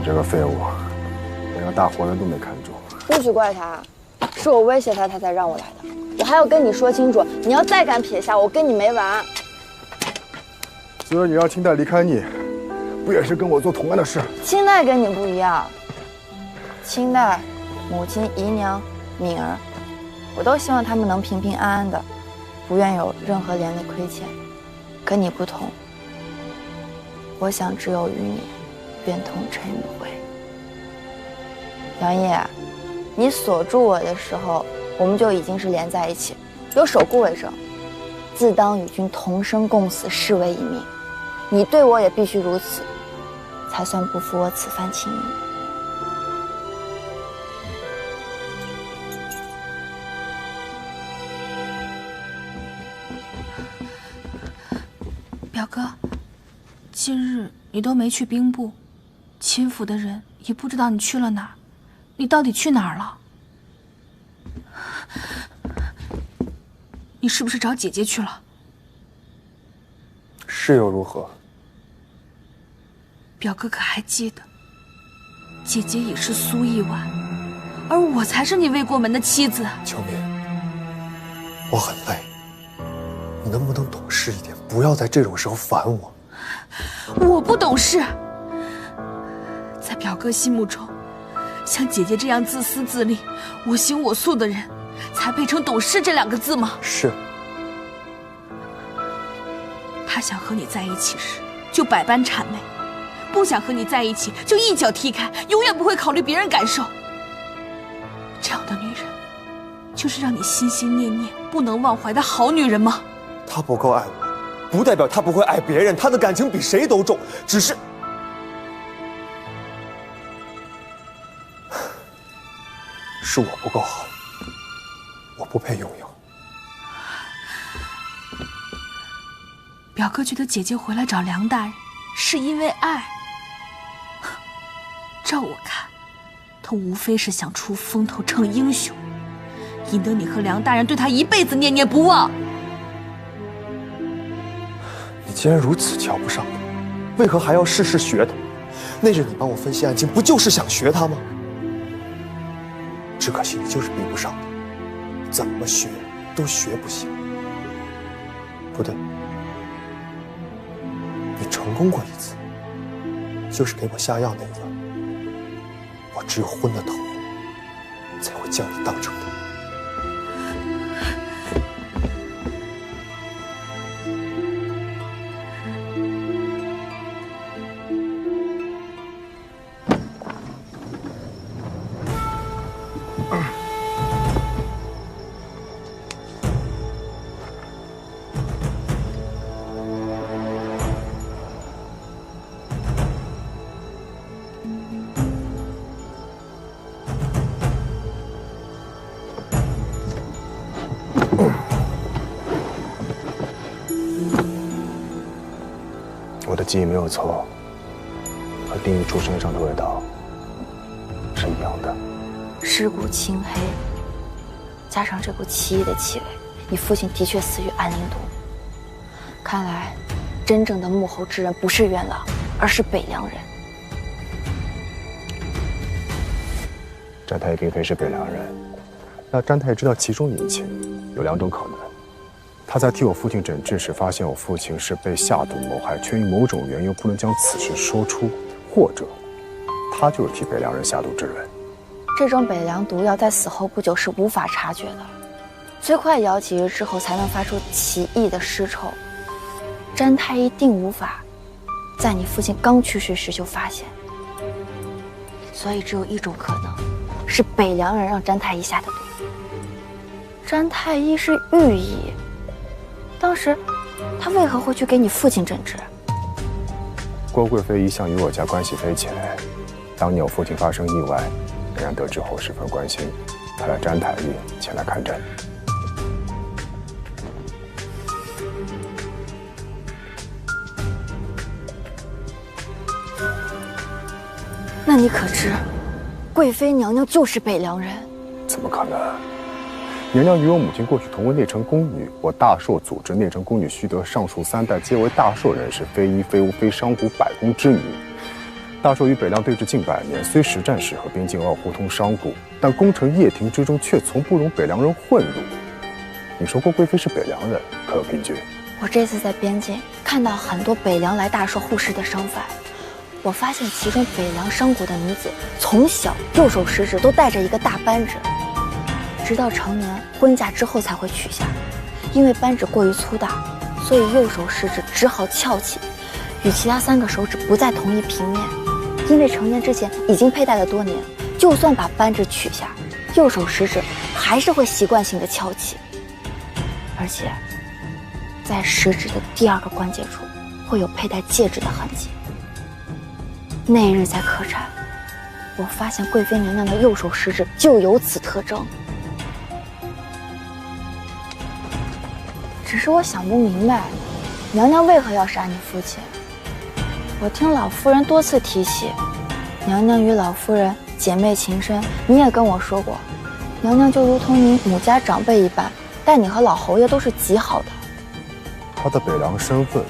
这个废物，连个大活人都没看中。不许怪他，是我威胁他，他才让我来的。我还要跟你说清楚，你要再敢撇下我，跟你没完。所以你让清代离开你，不也是跟我做同样的事？清代跟你不一样，清代母亲、姨娘、敏儿，我都希望他们能平平安安的，不愿有任何连累亏欠。可你不同，我想只有与你愿同尘与灰。杨烨，你锁住我的时候，我们就已经是连在一起，有守固为证，自当与君同生共死，视为一命。你对我也必须如此，才算不负我此番情谊。表哥，今日你都没去兵部，秦府的人也不知道你去了哪儿，你到底去哪儿了？你是不是找姐姐去了？是又如何？表哥可还记得，姐姐已是苏一婉，而我才是你未过门的妻子。秋敏，我很累，你能不能懂事一点，不要在这种时候烦我。我不懂事，在表哥心目中，像姐姐这样自私自利、我行我素的人，才配成懂事这2个字吗？是。他想和你在一起时，就百般谄媚；不想和你在一起，就一脚踢开，永远不会考虑别人感受。这样的女人，就是让你心心念念、不能忘怀的好女人吗？她不够爱我，不代表她不会爱别人。她的感情比谁都重，只是我不够好，我不配拥有。表哥觉得姐姐回来找梁大人，是因为爱。照我看，他无非是想出风头逞英雄，引得你和梁大人对他一辈子念念不忘。你既然如此瞧不上他，为何还要事事学他？那日你帮我分析案情，不就是想学他吗？只可惜你就是逼不上他，怎么学都学不行。不对，你成功过一次，就是给我下药那个。我只有昏了头，才会将你当成的。我的记忆没有错，和丁一出身上的味道是一样的。尸骨青黑，加上这股奇异的气味，你父亲的确死于安陵毒。看来，真正的幕后之人不是元朗，而是北凉人。詹太医并非是北凉人，那詹太医知道其中隐情，有2种可能。他在替我父亲诊治时，发现我父亲是被下毒谋害，却因某种原因不能将此事说出，或者他就是替北凉人下毒之人。这种北凉毒药在死后不久是无法察觉的，最快也要几日之后才能发出奇异的尸臭。詹太医定无法在你父亲刚去世时就发现，所以只有一种可能，是北凉人让詹太医下的毒。詹太医是御医，当时他为何会去给你父亲诊治？郭贵妃一向与我家关系匪浅，当年我父亲发生意外，人家得知后十分关心，派了詹太医前来看诊。那你可知，贵妃娘娘就是北凉人？怎么可能？娘娘与我母亲过去同为内城宫女，我大寿祖侄内城宫女须得上述3代皆为大寿人士，非一非无非商贾百工之女。大寿与北凉对峙近100年，虽实战时和边境傲互通商贾，但攻城掖庭之中却从不容北凉人混入。你说郭贵妃是北凉人，可有凭据？我这次在边境看到很多北凉来大寿护市的商贩，我发现其中北凉商贾的女子从小右手食指都带着一个大扳指，直到成年婚嫁之后才会取下。因为扳指过于粗大，所以右手食指只好翘起，与其他3个手指不在同一平面。因为成年之前已经佩戴了多年，就算把扳指取下，右手食指还是会习惯性的翘起，而且在食指的第2个关节处会有佩戴戒指的痕迹。那日在客栈，我发现贵妃娘娘的右手食指就有此特征。只是我想不明白，娘娘为何要杀你父亲？我听老夫人多次提起，娘娘与老夫人姐妹情深，你也跟我说过，娘娘就如同你母家长辈一般，待你和老侯爷都是极好的。他的北凉身份，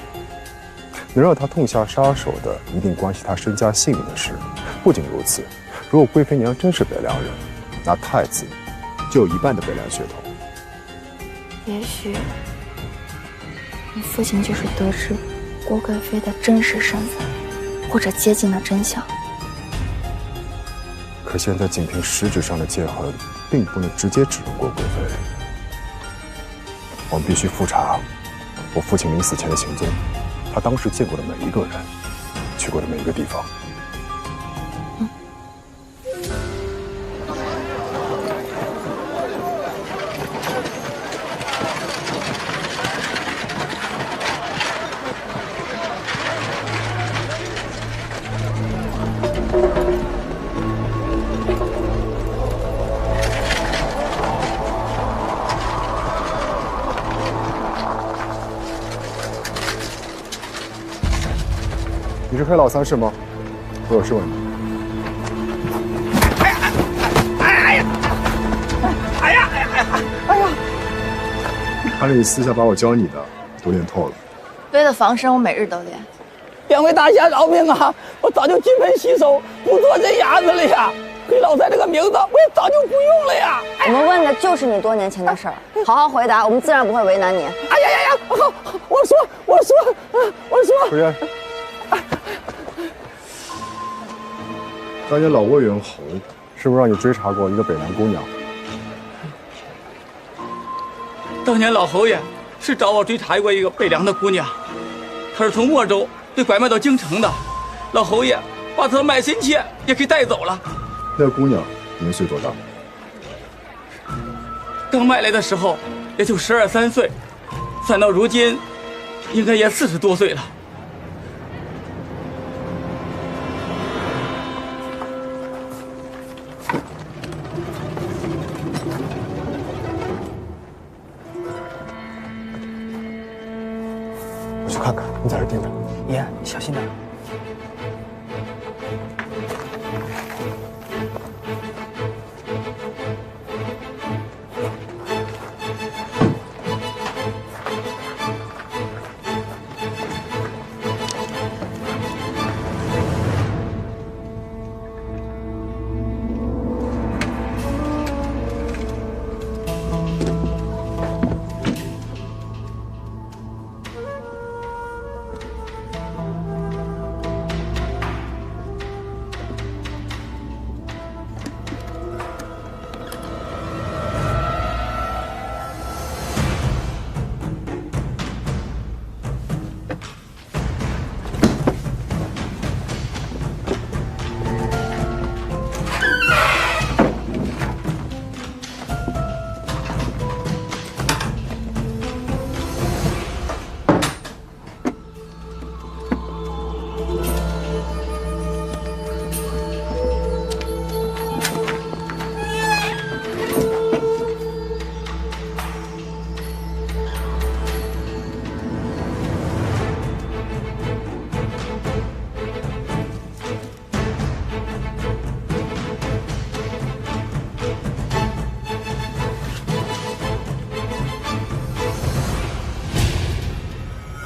能让他痛下杀手的，一定关系他身家性命的事。不仅如此，如果贵妃娘真是北凉人，那太子就有1半的北凉血统。也许你父亲就是得知郭贵妃的真实身份，或者接近了真相。可现在仅凭食指上的戒痕，并不能直接指认郭贵妃。我们必须复查我父亲临死前的行踪，他当时见过的每一个人，去过的每一个地方。你是黑老三是吗？我有事问你。看着你私下把我教你的都练透了。为了防身，我每日都练。两位大侠饶命啊！我早就金盆洗手，不做这样子了呀。黑老三这个名字我也早就不用了呀。我们问的就是你多年前的事儿，好好回答，我们自然不会为难你。哎呀呀呀！好，我说。出去。当年老魏元侯是不是让你追查过一个北凉姑娘？当年老侯爷是找我追查过一个北凉的姑娘，她是从莫州被拐卖到京城的，老侯爷把她的卖身妾也给带走了。那姑娘年岁多大？刚卖来的时候也就12、13岁，算到如今，应该也40多岁了。我去看看，你在这盯着。爷，小心点。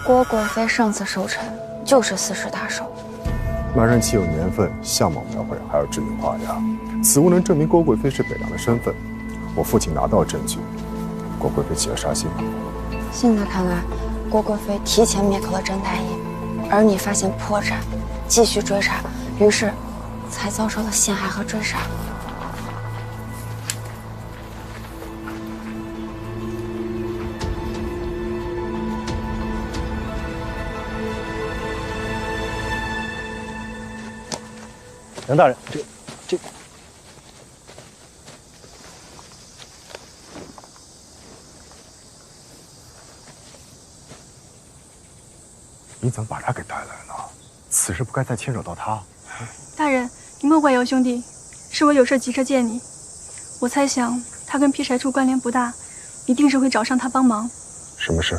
郭贵妃上次守城就是40大寿，满人岂有年份、相貌描绘还要指名画押？此物能证明郭贵妃是北凉的身份。我父亲拿到证据，郭贵妃起了杀心。现在看来，郭贵妃提前灭口了甄太医，而你发现破绽，继续追查，于是才遭受了陷害和追杀。梁大人，这，你怎么把他给带来了？此事不该再牵扯到他。大人，你莫怪姚兄弟，是我有事急着见你。我猜想他跟劈柴处关联不大，一定是会找上他帮忙。什么事？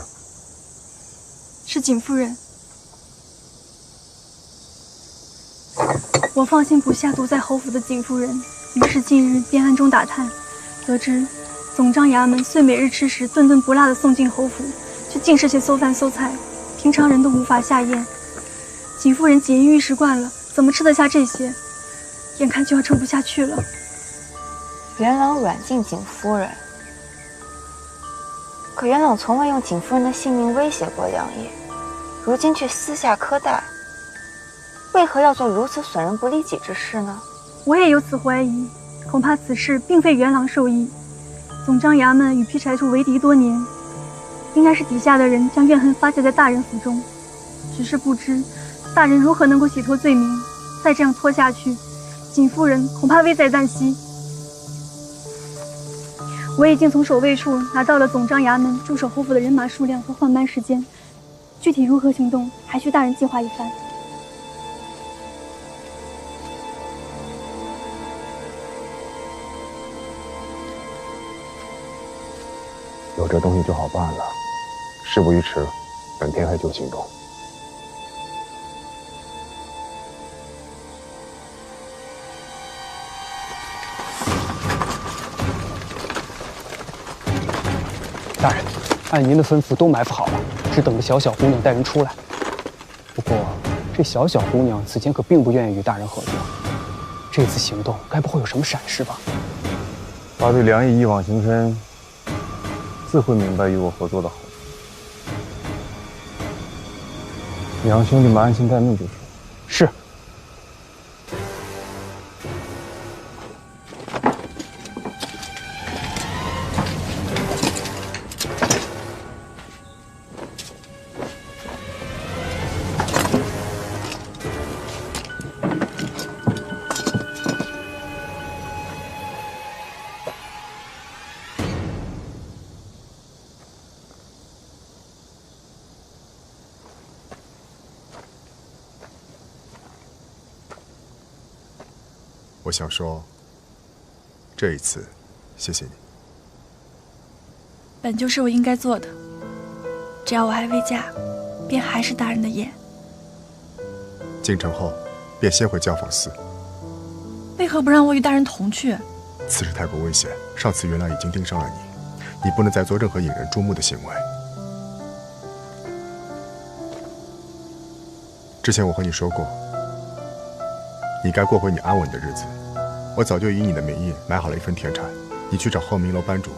是景夫人。我放心不下毒在侯府的景夫人，于是近日便暗中打探，得知总章衙门虽每日吃食顿顿不落的送进侯府，却尽是些馊饭馊菜，平常人都无法下咽。景夫人锦衣玉食惯了，怎么吃得下这些？眼看就要撑不下去了。元朗软禁景夫人，可元朗从未用景夫人的性命威胁过梁毅，如今却私下苛待。为何要做如此损人不利己之事呢？我也有此怀疑，恐怕此事并非元朗授意。总章衙门与劈柴处为敌多年，应该是底下的人将怨恨发泄在大人府中。只是不知大人如何能够洗脱罪名。再这样拖下去，景夫人恐怕危在旦夕。我已经从守卫处拿到了总章衙门驻守侯府的人马数量和换班时间，具体如何行动，还需大人计划一番。有这东西就好办了。事不宜迟，本天黑就行动。大人，按您的吩咐都埋伏好了，只等着小小姑娘带人出来。不过，这小小姑娘此前可并不愿意与大人合作，这次行动该不会有什么闪失吧？他对梁毅一往情深，自会明白与我合作的好处。你让兄弟们安心待命就是。是。我想说，这一次，谢谢你。本就是我应该做的，只要我还未嫁，便还是大人的眼。进城后，便先回教坊寺。为何不让我与大人同去？此事太过危险，上次元亮已经盯上了你，你不能再做任何引人注目的行为。之前我和你说过，你该过回你安稳的日子。我早就以你的名义买好了一份田产，你去找后明楼班主，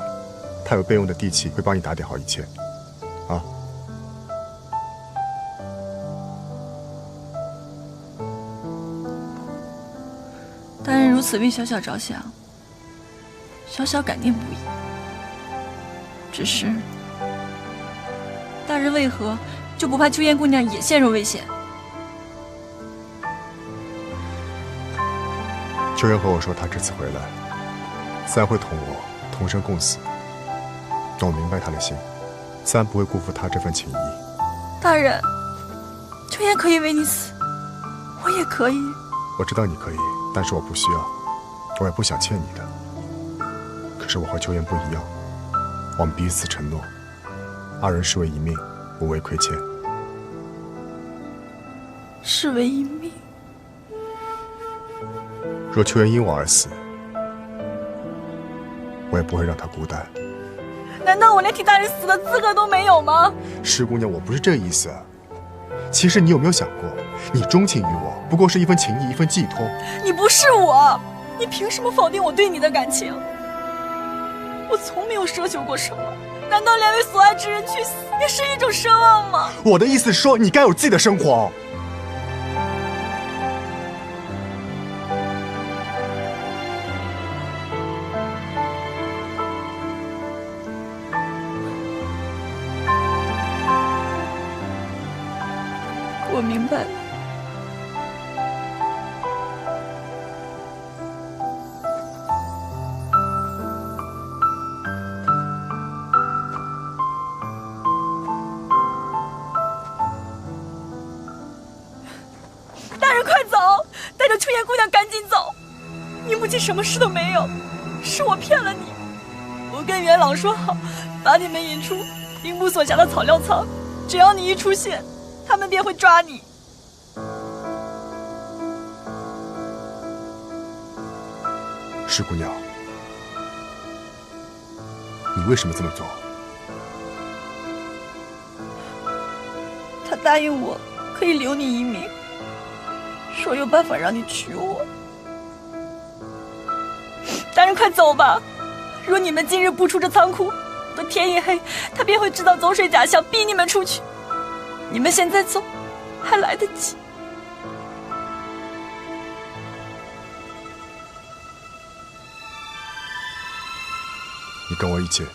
他有备用的地契，会帮你打点好一切。啊！大人如此为小小着想，小小感念不已。只是，大人为何就不怕秋烟姑娘也陷入危险？秋烟和我说，她这次回来，自然会同我同生共死。我明白她的心，自然不会辜负她这份情谊。大人，秋烟可以为你死，我也可以。我知道你可以，但是我不需要，我也不想欠你的。可是我和秋烟不一样，我们彼此承诺，二人视为一命，无为亏欠。视为一命。若秋烟因我而死，我也不会让她孤单。难道我连替大人死的资格都没有吗？石姑娘，我不是这个意思。其实你有没有想过，你钟情于我，不过是一份情谊，一份寄托。你不是我，你凭什么否定我对你的感情？我从没有奢求过什么，难道连为所爱之人去死也是一种奢望吗？我的意思是说，你该有自己的生活。我明白了。大人，快走！带着秋妍姑娘赶紧走！你母亲什么事都没有，是我骗了你。我跟元朗说好，把你们引出兵部所辖的草料仓，只要你一出现，他们便会抓你。石姑娘，你为什么这么做？他答应我可以留你一命，说有办法让你娶我。大人，快走吧！若你们今日不出这仓库，等天一黑，他便会制造走水假象，逼你们出去。你们现在走，还来得及。你跟我一起。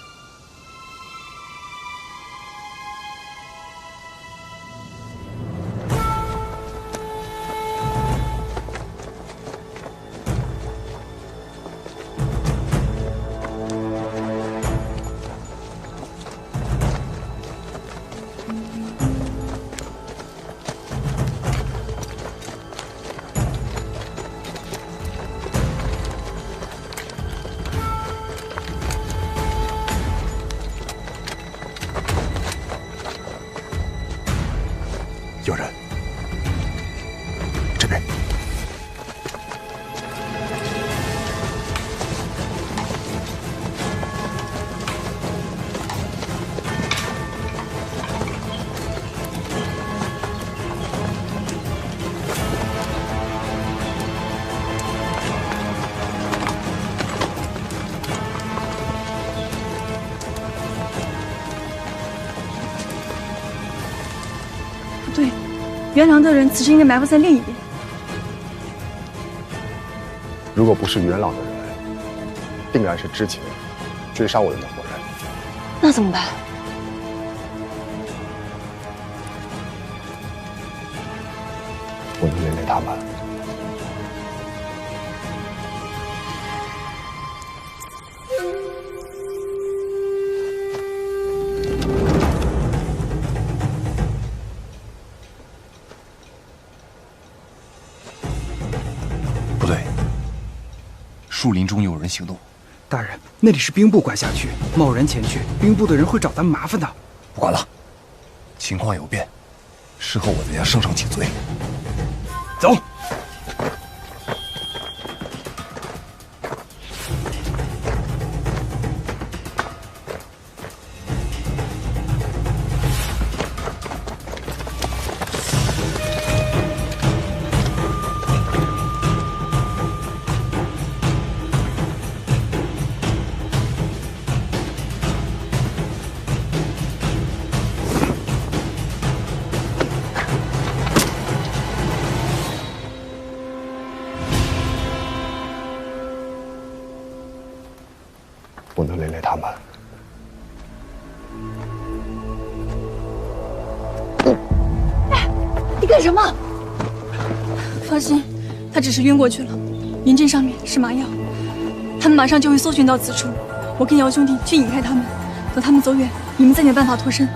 有人，这边。不对，元良的人此时应该埋伏在另一边。如果不是元朗的人，定然是之前追杀我的那伙人。那怎么办？我能连累他们。不对，树林中有人行动。大人，那里是兵部管辖区，贸然前去，兵部的人会找咱们麻烦的。不管了，情况有变，事后我再向圣上请罪。走。我能连累他们。你干什么？放心，他只是晕过去了。银针上面是麻药，他们马上就会搜寻到此处。我跟姚兄弟去引开他们，等他们走远，你们再想办法脱身。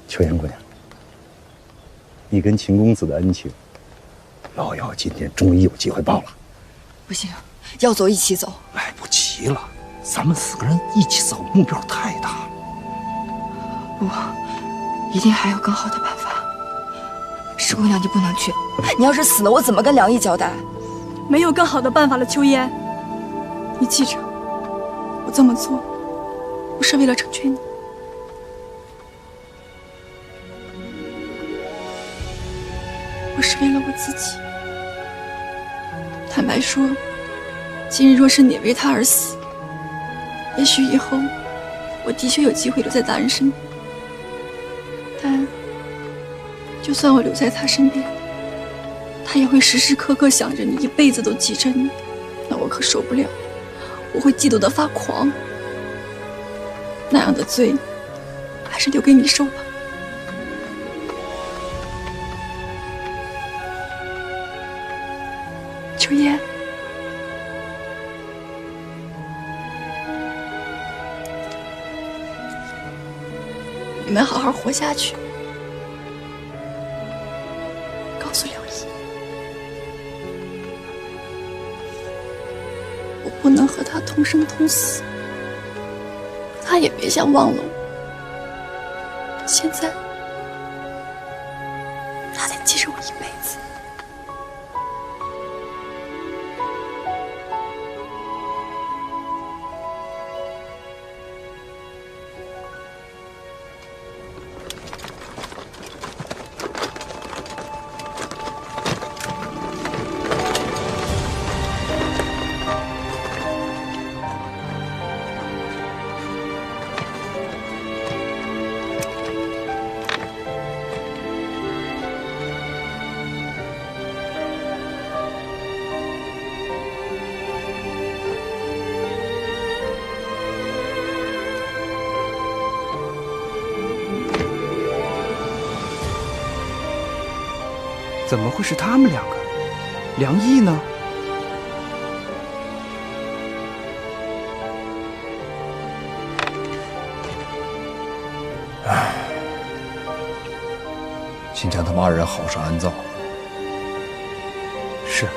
秋妍姑娘，你跟秦公子的恩情，老姚今天终于有机会报了。不行，要走一起走。来不及了，咱们4个人一起走，目标太大了。不，一定还有更好的办法。石姑娘，你不能去，你要是死了，我怎么跟梁毅交代？没有更好的办法了，秋妍。你记着，我这么做，不是为了成全你。是为了我自己。坦白说，今日若是你为他而死，也许以后我的确有机会留在大人身边。但就算我留在他身边，他也会时时刻刻想着你，一辈子都记着你，那我可受不了，我会嫉妒得发狂。那样的罪，还是留给你受吧。秋叶，你们好好活下去。告诉刘毅，我不能和他同生同死，他也别想忘了我。现在，他得记着我一辈子。怎么会是他们两个？梁毅呢？唉，先将他们二人好生安葬。是。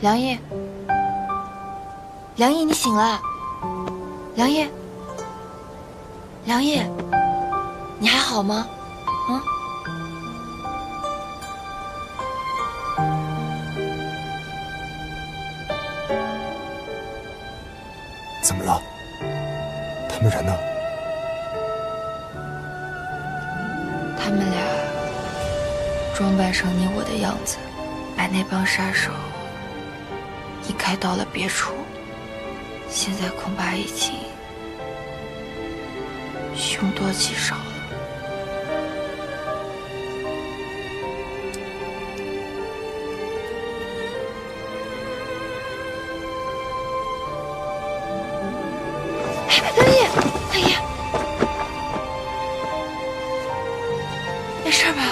梁毅。梁毅，你醒了！梁毅，梁毅，你还好吗？怎么了？他们人呢？他们俩装扮成你我的样子，把那帮杀手一开到了别处。现在恐怕已经凶多吉少了。梁毅，梁毅，没事吧？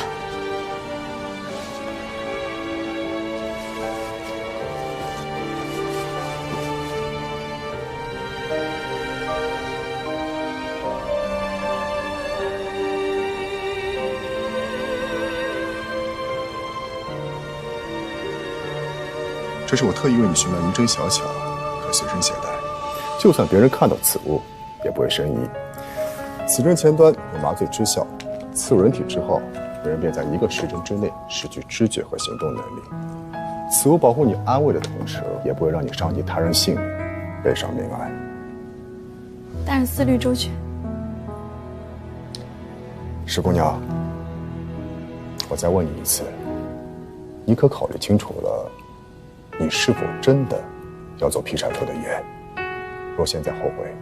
这是我特意为你寻来银针小巧，可随身携带，就算别人看到此物，也不会生疑。此针前端有麻醉之效，刺入人体之后，人便在1个时辰之内失去知觉和行动能力。此物保护你安危的同时，也不会让你伤及他人性命，背上命案。大人思虑周全。石姑娘，我再问你一次，你可考虑清楚了？你是否真的要走劈柴头的冤？若现在后悔，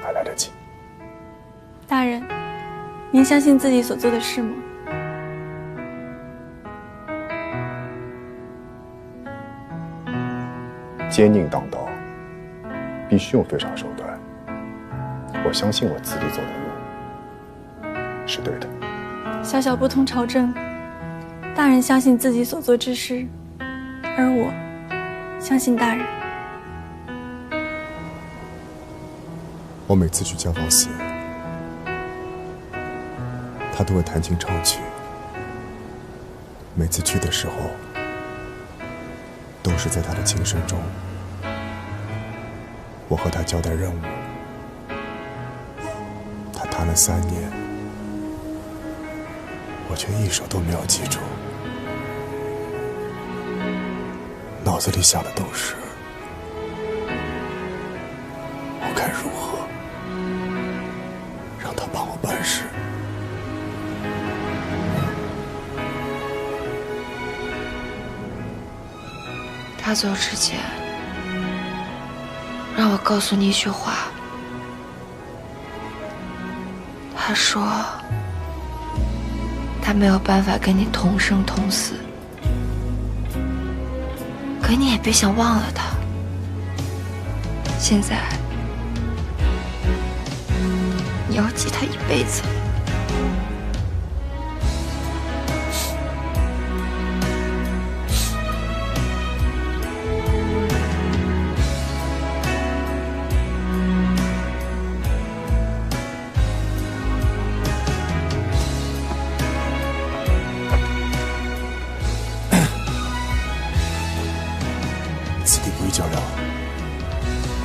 还来得及。大人，您相信自己所做的事吗？奸佞当道，必须用非常手段。我相信我自己走的路是对的。小小不通朝政，大人相信自己所做之事，而我相信大人。我每次去家访寺，他都会弹琴唱曲。每次去的时候，都是在他的琴声中，我和他交代任务。他弹了3年，我却一首都没有记住，脑子里想的都是该如何让他帮我办事。他走之前，让我告诉你一句话。他说，他没有办法跟你同生同死，可你也别想忘了他。现在，你要记他一辈子。此地不宜久留，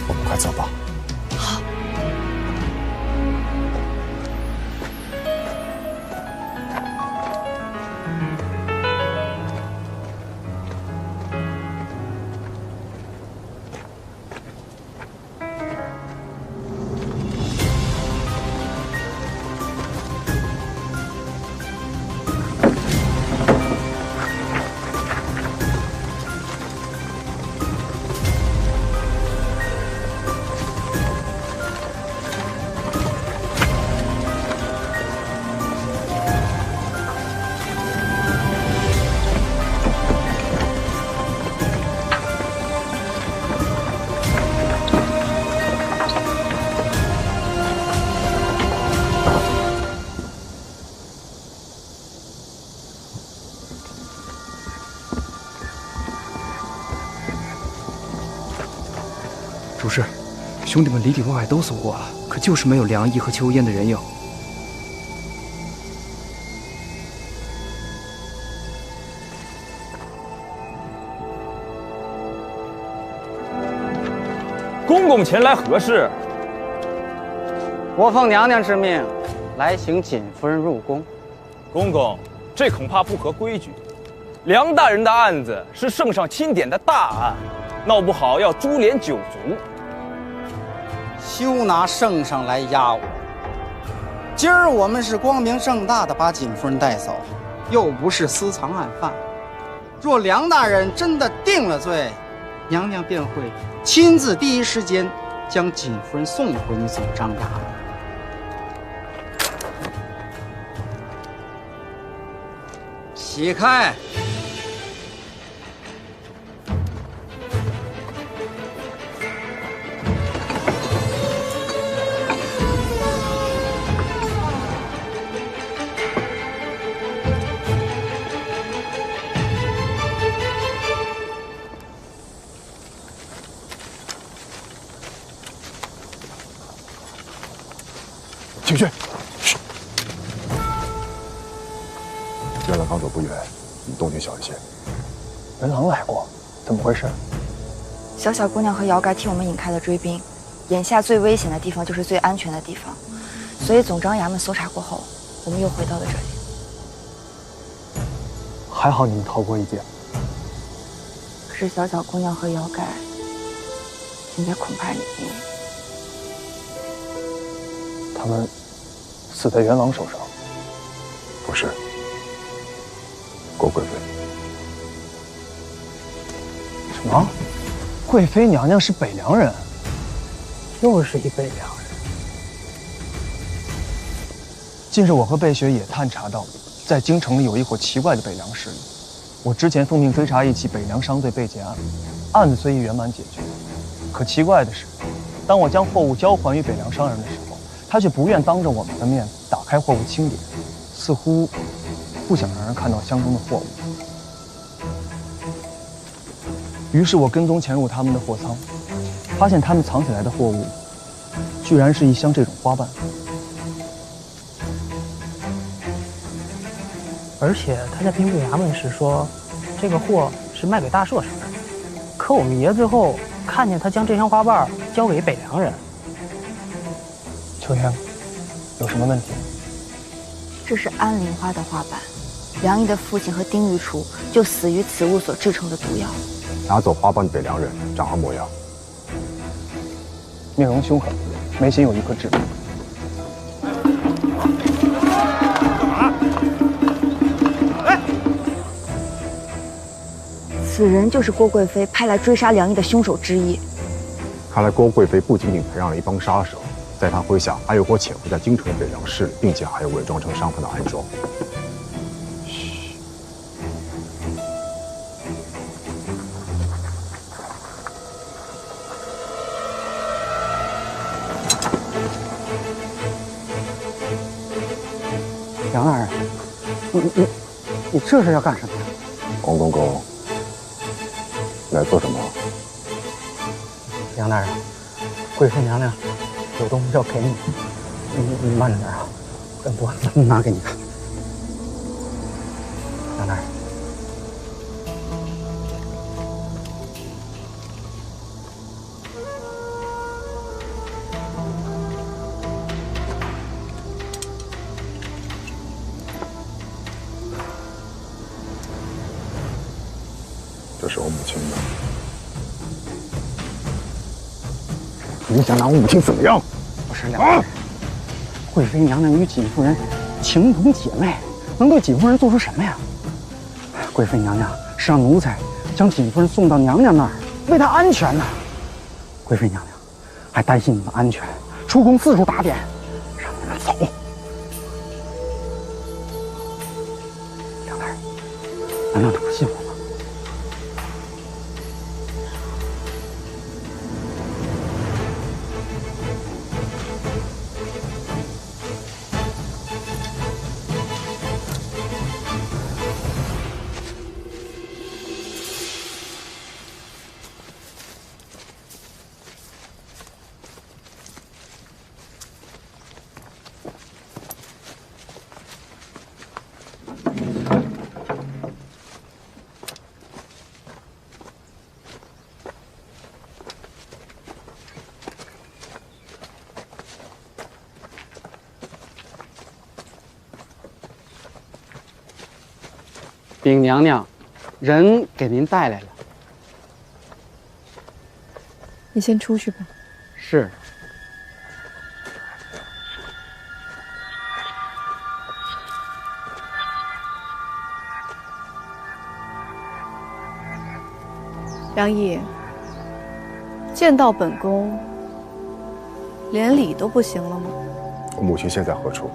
我们快走吧。好。主事，兄弟们里里外外都搜过了，可就是没有梁毅和秋烟的人影。公公前来何事？我奉娘娘之命，来请瑾夫人入宫。公公，这恐怕不合规矩。梁大人的案子是圣上钦点的大案，闹不好要株连9族。休拿圣上来压我！今儿我们是光明正大的把瑾夫人带走，又不是私藏案犯。若梁大人真的定了罪，娘娘便会亲自第一时间将瑾夫人送回你总章衙门。起开！请去。元朗刚走不远，你动静小一些。元朗来过，怎么回事？小小姑娘和姚盖替我们引开了追兵，眼下最危险的地方就是最安全的地方，所以总章衙门搜查过后，我们又回到了这里。还好你们逃过一劫。可是小小姑娘和姚盖，现在恐怕已经……他们死在元朗手上？不是，郭贵妃。什么？贵妃娘娘是北凉人？又是一北凉人。近日我和贝雪也探查到，在京城里有一伙奇怪的北凉势力。我之前奉命追查一起北凉商队被劫案，案子虽已圆满解决，可奇怪的是，当我将货物交还于北凉商人的时候，他却不愿当着我们的面打开货物清点，似乎不想让人看到箱中的货物。于是我跟踪潜入他们的货仓，发现他们藏起来的货物，居然是一箱这种花瓣。而且他在兵部衙门时说，这个货是卖给大赦商人，可我们爷最后看见他将这箱花瓣交给北凉人。秋烟，有什么问题？这是安陵花的花瓣，梁毅的父亲和丁御厨就死于此物所制成的毒药。拿走花瓣的北凉人长何模样？面容凶狠，眉心有一颗痣。此人就是郭贵妃派来追杀梁毅的凶手之一。看来郭贵妃不仅仅培养了一帮杀手，在她麾下还有过潜伏在京城的北凉势力，并且还有伪装成商贩的暗桩。梁大人，你这是要干什么呀？王公公，来做什么？梁大人，贵妃娘娘有东西要给你，你慢着点啊，我拿给你看。梁大人，这是我母亲的。你想拿我母亲怎么样？不是梁大人，贵妃娘娘与锦夫人情同姐妹，能对锦夫人做出什么呀？贵妃娘娘是让奴才将锦夫人送到娘娘那儿，为她安全呢。贵妃娘娘还担心你们安全，出宫四处打点，让你们走。梁大人，难道你不信我吗？禀娘娘，人给您带来了。你先出去吧。是。梁毅，见到本宫，连礼都不行了吗？我母亲现在何处？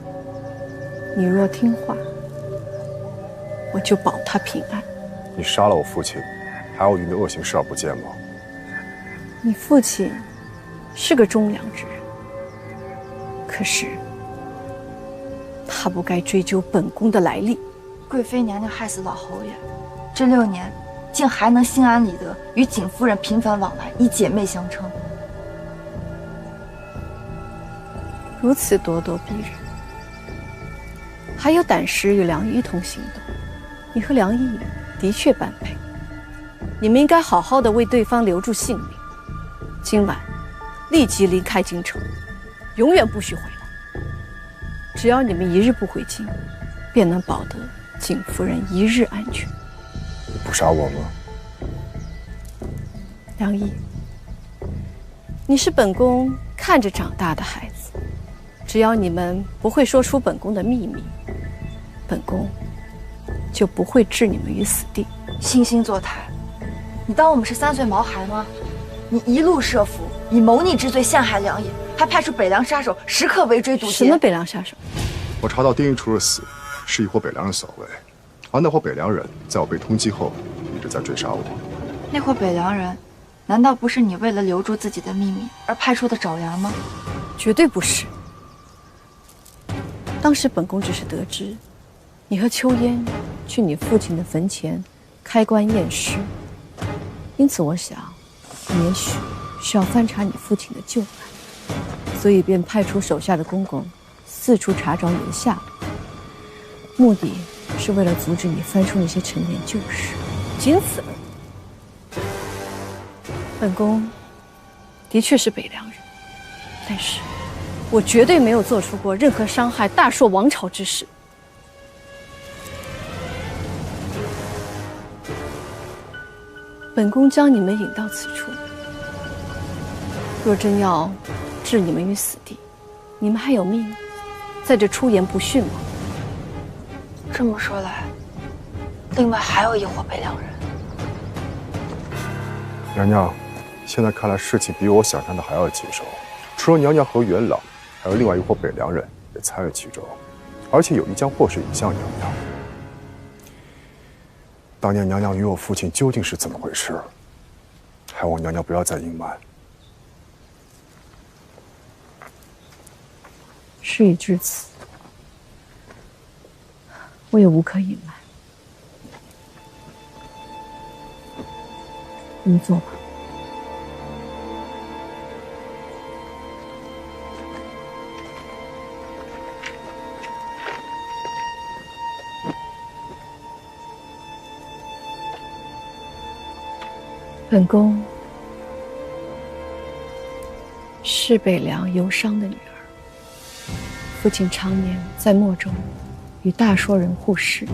你若听话，我就保他平安。你杀了我父亲，还要与那恶行视而不见吗？你父亲是个忠良之人，可是他不该追究本宫的来历。贵妃娘娘害死老侯爷，这6年竟还能心安理得与景夫人频繁往来，以姐妹相称，如此咄咄逼人，还有胆识与梁毅一同行动，你和梁毅的确般配。你们应该好好的为对方留住性命。今晚立即离开京城，永远不许回来。只要你们一日不回京，便能保得景夫人一日安全。不杀我吗？梁毅，你是本宫看着长大的孩子，只要你们不会说出本宫的秘密，本宫就不会置你们于死地。惺惺作态，你当我们是3岁毛孩吗？你一路设伏，以谋逆之罪陷害梁毅，还派出北凉杀手时刻围追堵截。什么北凉杀手？我查到丁一厨的死是一伙北凉人所为，而那伙北凉人在我被通缉后一直在追杀我。那伙北凉人，难道不是你为了留住自己的秘密而派出的爪牙吗？绝对不是。当时本宫只是得知，你和秋烟去你父亲的坟前开棺验尸，因此我想，你也许需要翻查你父亲的旧案，所以便派出手下的公公四处查找你的下落，目的是为了阻止你翻出那些陈年旧事，仅此而已。本宫的确是北凉人，但是我绝对没有做出过任何伤害大朔王朝之事。本宫将你们引到此处，若真要置你们于死地，你们还有命在这出言不逊吗？这么说来，另外还有一伙北凉人。娘娘，现在看来事情比我想象的还要棘手。除了娘娘和元老，还有另外一伙北凉人也参与其中，而且有意将祸事引向娘娘。当年娘娘与我父亲究竟是怎么回事？还望娘娘不要再隐瞒。事已至此，我也无可隐瞒。你们坐吧。本宫是北凉游商的女儿，父亲常年在漠中与大说人互市。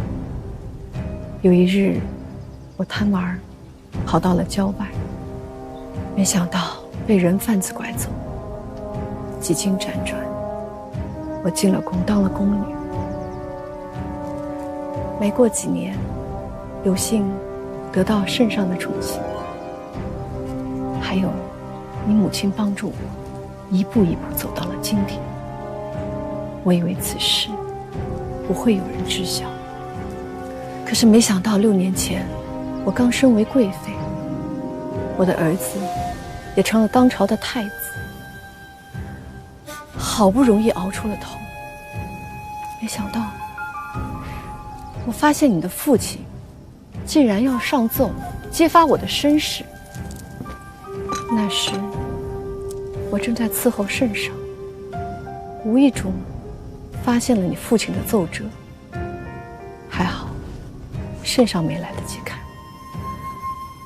有一日，我贪玩跑到了郊外，没想到被人贩子拐走。几经辗转，我进了宫，当了宫女。没过几年，有幸得到圣上的宠幸。还有，你母亲帮助我，一步一步走到了今天。我以为此事不会有人知晓，可是没想到6年前，我刚升为贵妃，我的儿子也成了当朝的太子。好不容易熬出了头，没想到，我发现你的父亲竟然要上奏揭发我的身世。那时，我正在伺候圣上，无意中发现了你父亲的奏折。还好，圣上没来得及看，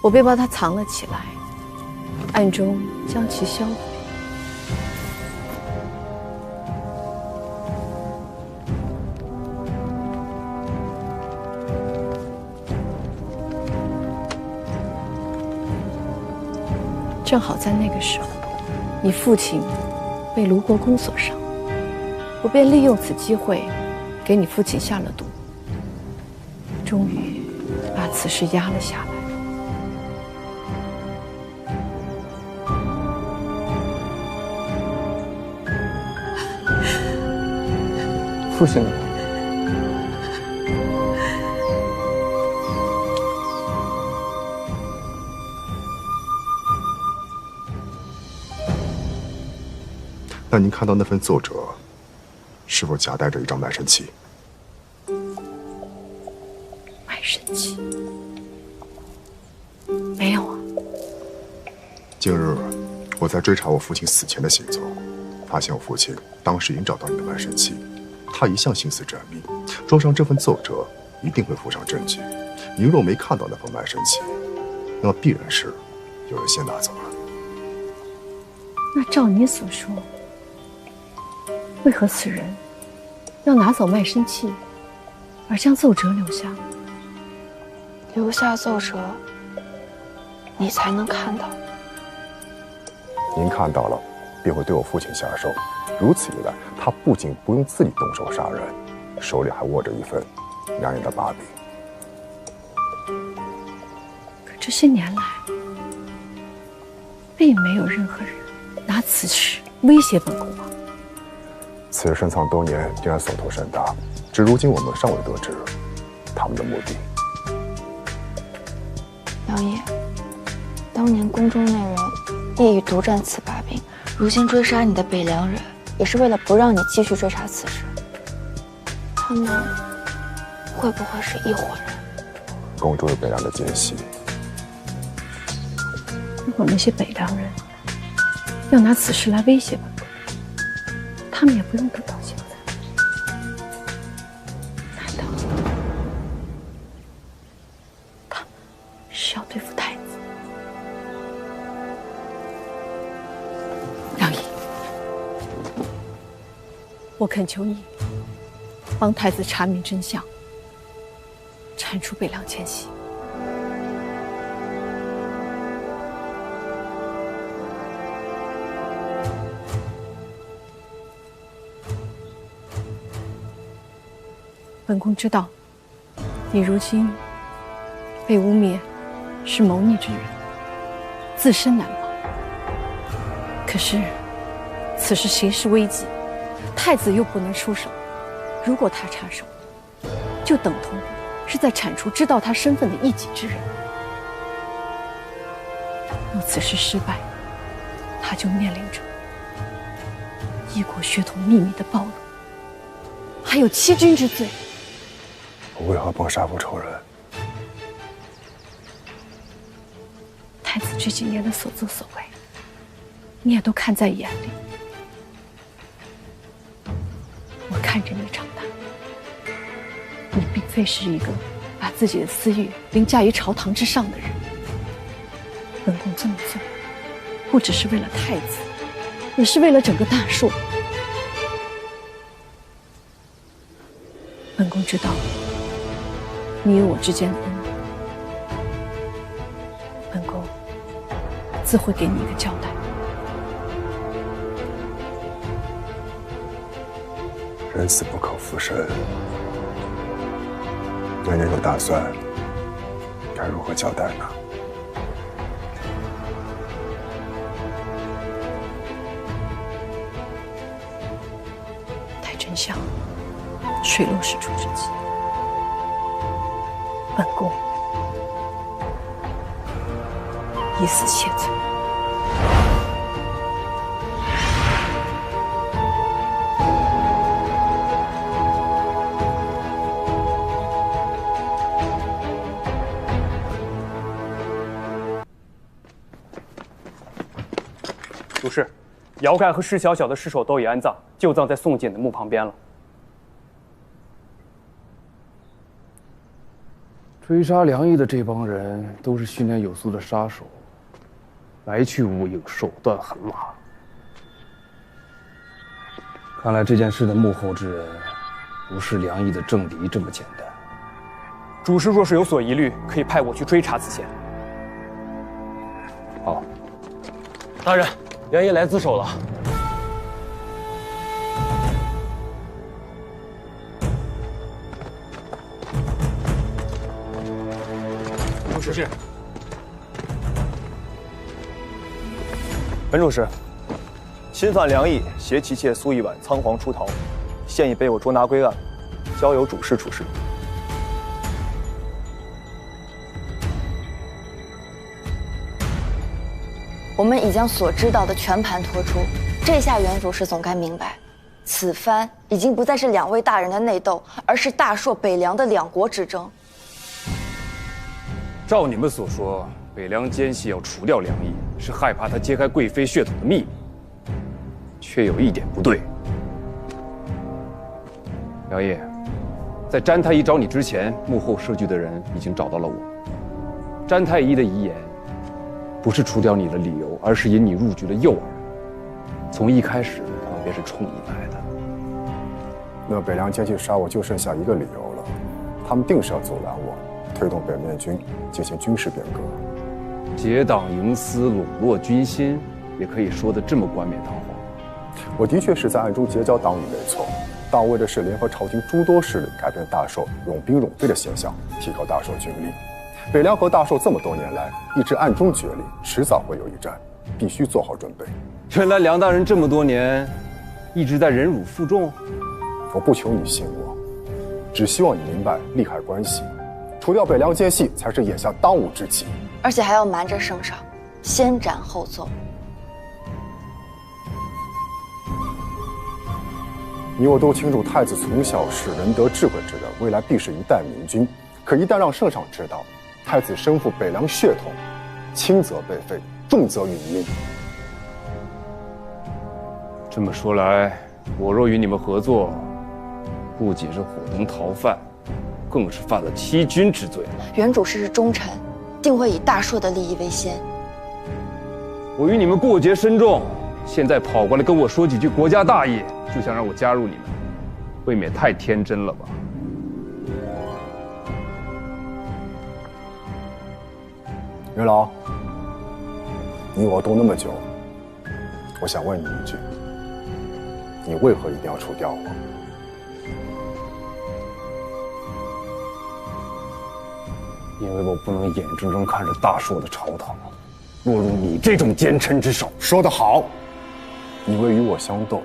我便把它藏了起来，暗中将其销毁。正好在那个时候，你父亲被卢国公所伤，我便利用此机会，给你父亲下了毒，终于把此事压了下来。父亲，那您看到那份奏折，是否夹带着一张卖身契？卖身契？没有啊。近日，我在追查我父亲死前的行踪，发现我父亲当时已经找到你的卖身契。他一向心思缜密，装上这份奏折一定会附上证据。您若没看到那份卖身契，那么必然是有人先拿走了。那照你所说，为何此人要拿走卖身契，而将奏折留下？留下奏折，你才能看到。您看到了，便会对我父亲下手。如此一来，他不仅不用自己动手杀人，手里还握着一份娘娘的把柄。可这些年来，并没有任何人拿此事威胁本宫啊。此事深藏多年，定然所图甚大，至如今我们尚未得知他们的目的。杨爷，当年宫中那人意欲独占此把柄，如今追杀你的北凉人，也是为了不让你继续追查此事。他们会不会是一伙人？公主有北凉的奸细。如果那些北凉人要拿此事来威胁本宫，他们也不用等到现在。难道他们是要对付太子？杨仪，我恳求你帮太子查明真相，铲除北凉奸细。本宫知道，你如今被污蔑是谋逆之人，自身难保。可是，此时形势危急，太子又不能出手。如果他插手，就等同是在铲除知道他身份的异己之人。若此事失败，他就面临着异国血统秘密的暴露，还有欺君之罪。我为何不杀父仇人？太子这几年的所作所为，你也都看在眼里。我看着你长大，你并非是一个把自己的私欲凌驾于朝堂之上的人。本宫这么做，不只是为了太子，也是为了整个大硕。本宫知道你与我之间的恩怨，本宫自会给你一个交代。人死不可复生，对那个打算该如何交代呢？待真相水落石出之际，本宫以死谢罪。主事，姚盖和施小小的尸首都已安葬，就葬在宋简的墓旁边了。追杀梁毅的这帮人都是训练有素的杀手，来去无影，手段狠辣。看来这件事的幕后之人，不是梁毅的政敌这么简单。主事若是有所疑虑，可以派我去追查此线。好。大人，梁毅来自首了。主事，本主事，侵犯梁毅携其妾苏一婉仓皇出逃，现已被我捉拿归案，交由主事处置。我们已将所知道的全盘托出，这下原主事总该明白，此番已经不再是两位大人的内斗，而是大硕北凉的两国之争。照你们所说，北凉奸细要除掉梁毅，是害怕他揭开贵妃血统的秘密，却有一点不对。梁毅，在詹太医找你之前，幕后设局的人已经找到了我。詹太医的遗言，不是除掉你的理由，而是引你入局的诱饵。从一开始，他们便是冲你来的。那北凉奸细杀我，就剩下一个理由了，他们定是要阻拦我。推动北面军进行军事变革，结党营私、笼络军心，也可以说得这么冠冕堂皇。我的确是在暗中结交党羽，没错，但为的是联合朝廷诸多势力，改变大硕冗兵冗费的现象，提高大硕军力。北凉和大硕这么多年来一直暗中角力，迟早会有一战，必须做好准备。原来梁大人这么多年一直在忍辱负重。我不求你信我，只希望你明白利害关系。除掉北凉奸细才是眼下当务之急，而且还要瞒着圣上，先斩后奏。你我都清楚，太子从小是仁德智慧之人，未来必是一代明君。可一旦让圣上知道太子身负北凉血统，轻则被废，重则殒命。这么说来，我若与你们合作，不仅是伙同逃犯，更是犯了欺君之罪了。原主事是忠臣，定会以大硕的利益为先。我与你们过节深重，现在跑过来跟我说几句国家大义，就想让我加入你们，未免太天真了吧？元老，你我斗那么久，我想问你一句，你为何一定要除掉我？因为我不能眼睁睁看着大硕的朝堂落入你这种奸臣之手。说得好，你为与我相斗，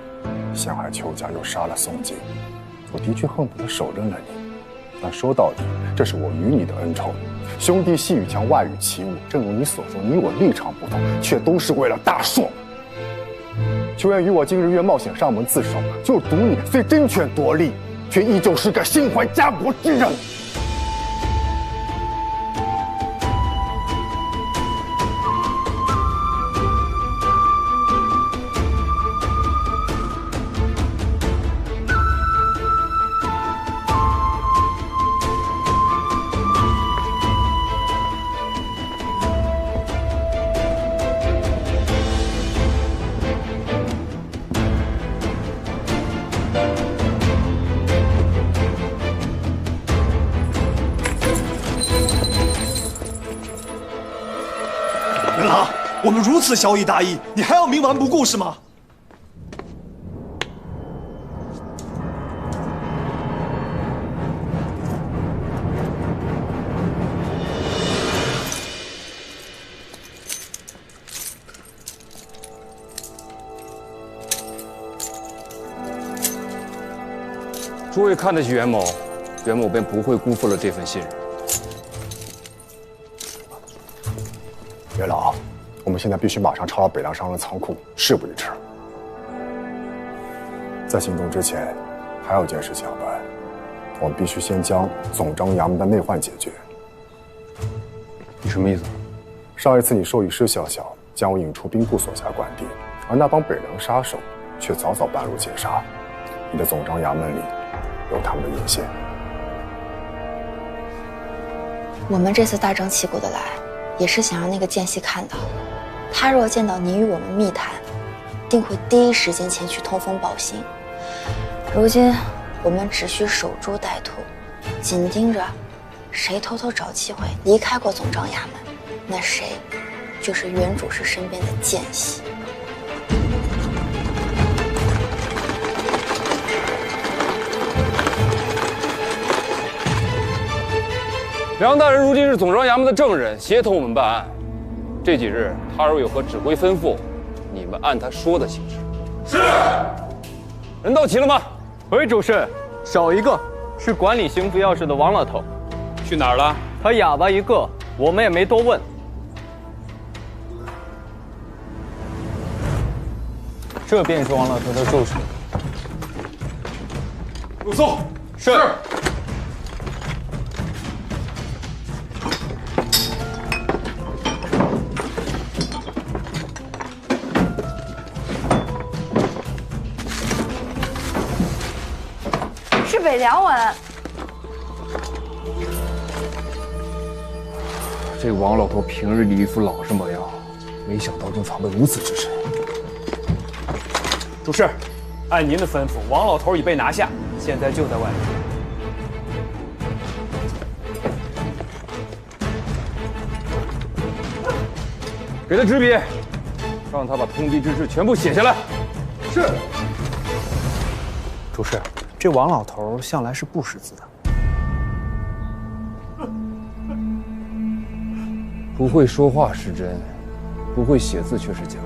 陷害邱家又杀了宋景，我的确恨不得手刃了你。但说到底，这是我与你的恩仇。兄弟细雨强，外与其无。正如你所说，你我立场不同，却都是为了大硕。邱渊与我今日愿冒险上门自首，就赌你虽争权夺利，却依旧是个心怀家国之人。元朗，我们如此小以大义，你还要冥顽不顾是吗？诸位看得起袁某，袁某便不会辜负了这份信任。元老，我们现在必须马上抄到北凉商人仓库，事不宜迟。在行动之前，还有件事情要办，我们必须先将总章衙门的内患解决。你什么意思？上一次你授意施小小将我引出兵部所辖管地，而那帮北凉杀手却早早半路截杀。你的总章衙门里有他们的眼线。我们这次大张旗鼓的来，也是想让那个奸细看到，他若见到你与我们密谈，定会第一时间前去通风报信。如今我们只需守株待兔，紧盯着谁偷偷找机会离开过总章衙门，那谁就是原主事身边的奸细。梁大人如今是总章衙门的证人，协同我们办案。这几日他若有何指挥吩咐，你们按他说的行事。是。人到齐了吗？回主事，少一个，是管理刑服要事的王老头。去哪儿了？他哑巴一个，我们也没多问。这便是王老头的住处。入宋。是。是北凉文。这王老头平日里一副老实模样，没想到能藏得如此之深。主事，按您的吩咐，王老头已被拿下，现在就在外面。给他执笔，让他把通敌之事全部写下来。是。主事，这王老头向来是不识字的。不会说话是真，不会写字却是假。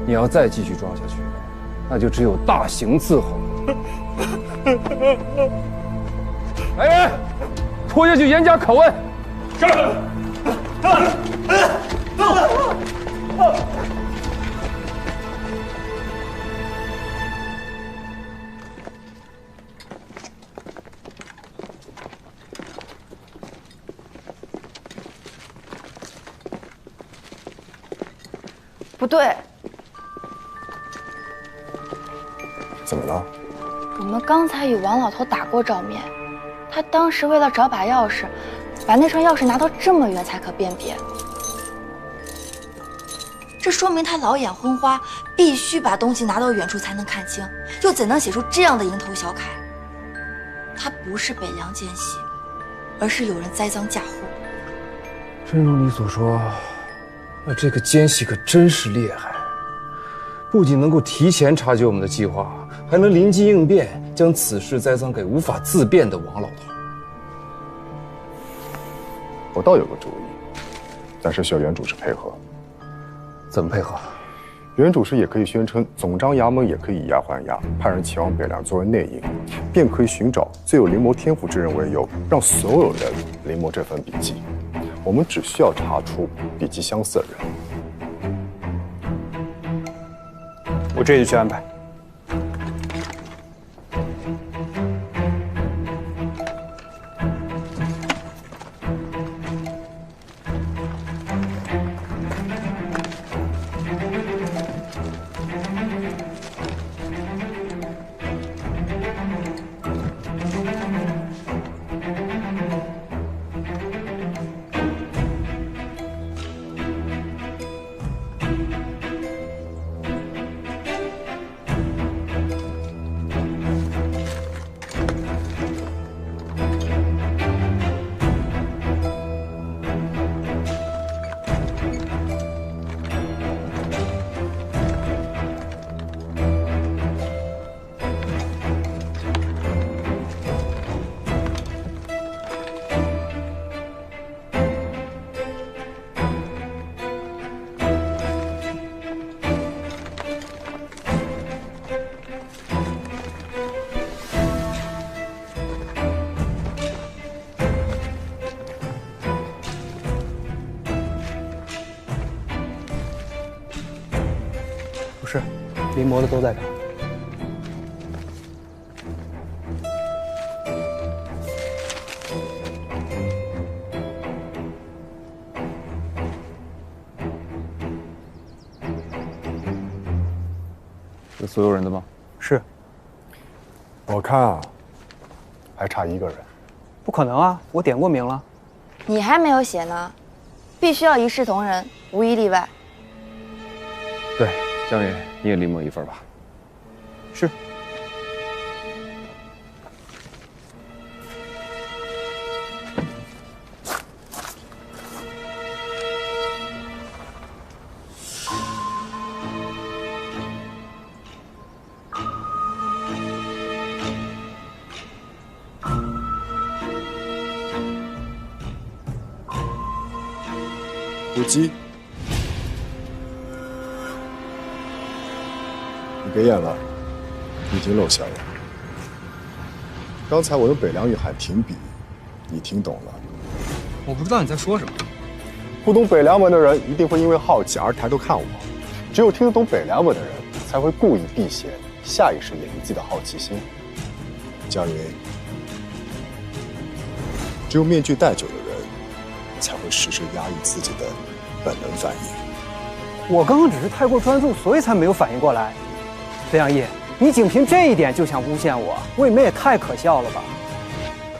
你要再继续装下去，那就只有大刑伺候。来人，拖下去严加拷问。是。不对，怎么了？我们刚才与王老头打过照面，他当时为了找把钥匙，把那串钥匙拿到这么远才可辨别。这说明他老眼昏花，必须把东西拿到远处才能看清，又怎能写出这样的蝇头小楷？他不是北凉奸细，而是有人栽赃嫁祸。正如你所说，那这个奸细可真是厉害，不仅能够提前察觉我们的计划，还能临机应变，将此事栽赃给无法自辩的王老头。我倒有个主意，但是需要原主事配合。怎么配合？原主事也可以宣称总章衙门也可以以牙还牙，派人前往北凉作为内应，便可以寻找最有临摹天赋之人为由，让所有人临摹这份笔记。我们只需要查出笔迹相似的人。我这就去安排。是，临摹的都在这儿。是所有人的吗？是。我看啊，还差一个人。不可能啊，我点过名了。你还没有写呢，必须要一视同仁，无一例外。对，江爷，你也临摹一份吧。是。无忌，你别演了，你已经露馅了。刚才我用北凉语喊停笔，你听懂了？我不知道你在说什么。不懂北凉文的人一定会因为好奇而抬头看我，只有听得懂北凉文的人才会故意避嫌，下意识掩饰自己的好奇心。江云，只有面具戴久的人，才会时时压抑自己的本能反应。我刚刚只是太过专注，所以才没有反应过来。飞扬义，你仅凭这一点就想诬陷我，未免也太可笑了吧！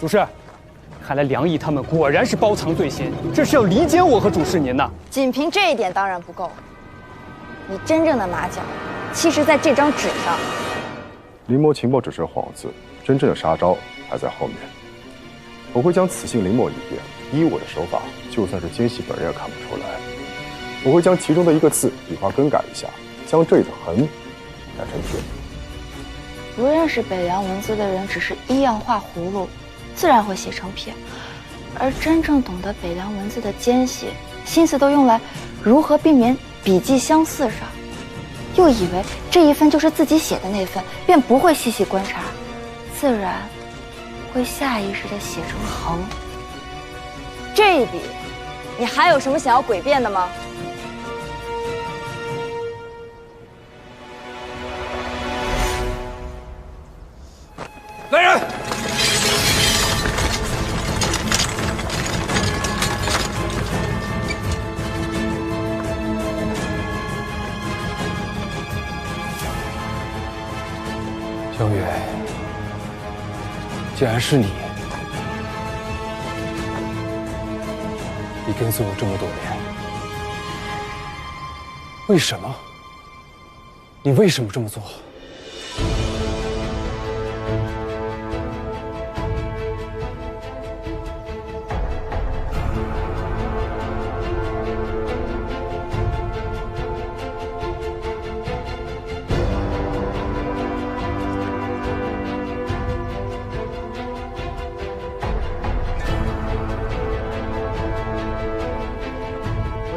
主事，看来梁毅他们果然是包藏罪心，这是要离间我和主事您呐。仅凭这一点当然不够，你真正的马脚，其实在这张纸上。临摹情报只是幌子，真正的杀招还在后面。我会将此信临摹一遍，依我的手法，就算是奸细本人也看不出来。我会将其中的一个字笔画更改一下，将这里的横改成撇。不认识北凉文字的人只是一样画葫芦，自然会写成撇。而真正懂得北凉文字的奸细，心思都用来如何避免笔迹相似上，又以为这一份就是自己写的那份，便不会细细观察，自然会下意识地写成横。这一笔，你还有什么想要诡辩的吗？来人！江月，竟然是你！你跟随我这么多年，为什么？你为什么这么做？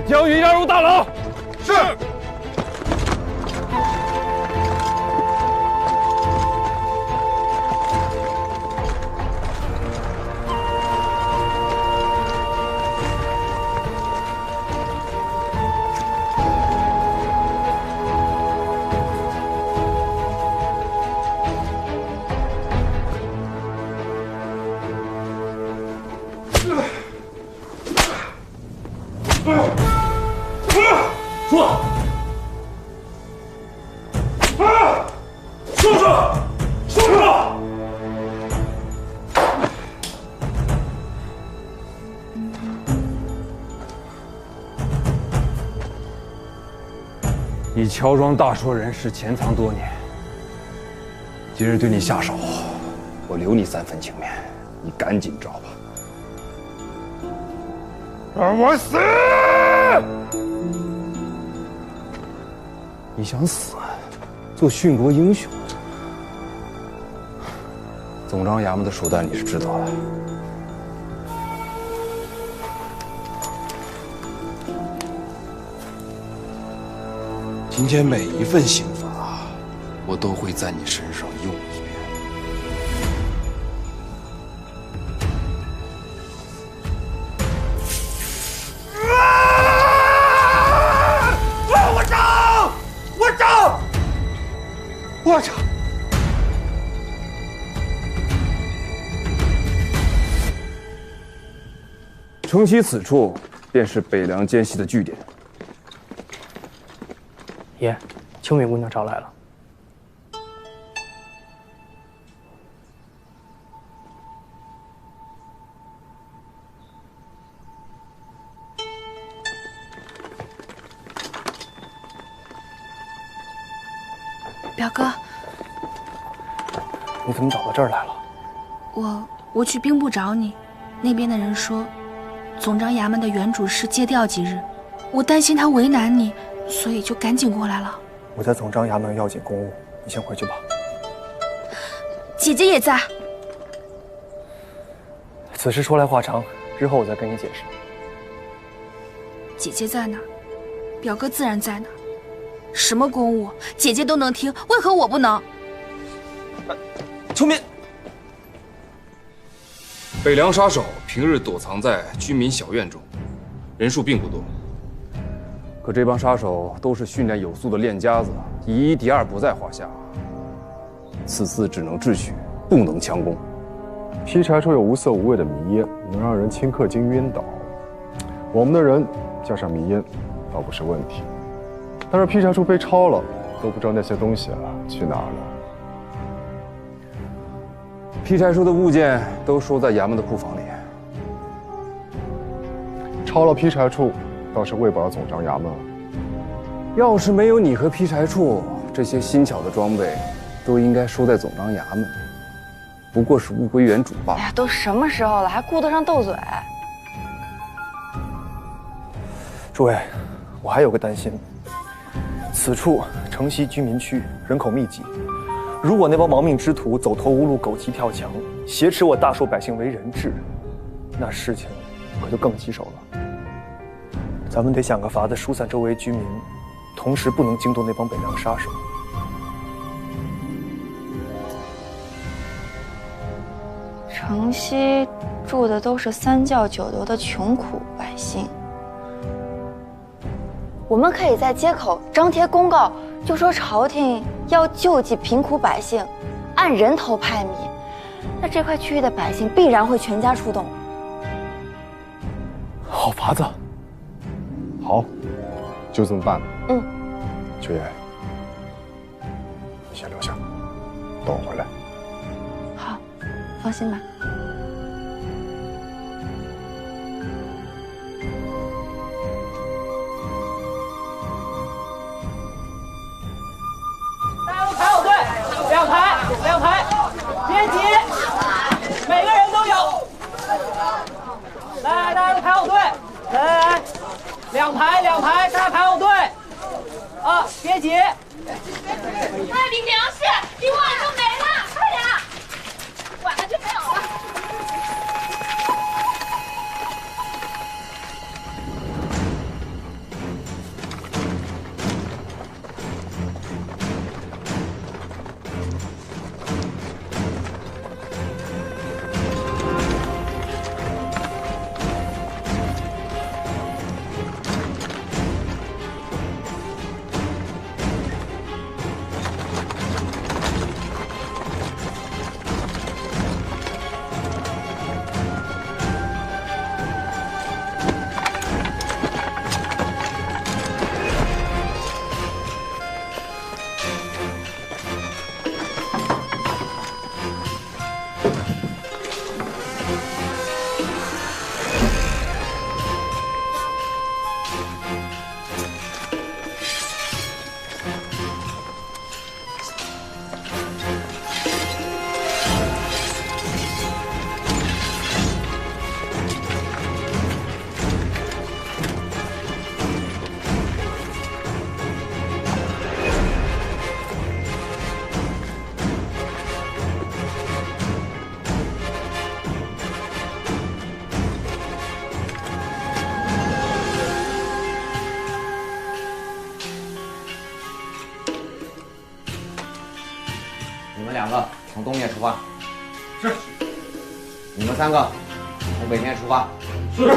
将云押入大牢。是。你乔装大硕人是潜藏多年，今日对你下手，我留你3分情面，你赶紧招吧。让我死！你想死，做殉国英雄？总章衙门的手段你是知道的。今天每一份刑罚，我都会在你身上用一遍。我找！城西此处便是北凉奸细的据点。爷，秋美姑娘找来了。表哥，你怎么找到这儿来了？我去兵部找你，那边的人说，总章衙门的原主事借调几日，我担心他为难你，所以就赶紧过来了。我在总章衙门要紧公务，你先回去吧。姐姐也在。此事说来话长，日后我再跟你解释。姐姐在哪儿，表哥自然在哪儿。什么公务，姐姐都能听，为何我不能？秋民，北凉杀手平日躲藏在居民小院中，人数并不多。可这帮杀手都是训练有素的练家子，以一敌二不在话下。此次只能智取，不能强攻。劈柴处有无色无味的迷烟，能让人顷刻间晕倒。我们的人加上迷烟，倒不是问题。但是劈柴处被抄了，都不知道那些东西去哪儿了。劈柴处的物件都收在衙门的库房里。抄了劈柴处，倒是喂饱了总章衙门。要是没有你和劈柴处，这些新巧的装备都应该收在总章衙门，不过是物归原主罢了。哎呀，都什么时候了，还顾得上斗嘴？诸位，我还有个担心。此处城西居民区，人口密集。如果那帮亡命之徒走投无路、狗急跳墙，挟持我大数百姓为人质，那事情可就更棘手了。咱们得想个法子疏散周围居民，同时不能惊动那帮北凉杀手。城西住的都是3教9流的穷苦百姓。我们可以在街口张贴公告，就说朝廷要救济贫苦百姓，按人头派米，那这块区域的百姓必然会全家出动。好法子，好，就这么办。秋叶，你先留下，等我回来。好，放心吧。两排，别急，每个人都有。来，大家都排好队。来，两排，大家排好队。啊，别急。快领粮食，领碗就没了，快点！碗就没有了。东面出发。是。你们3个从北面出发。是。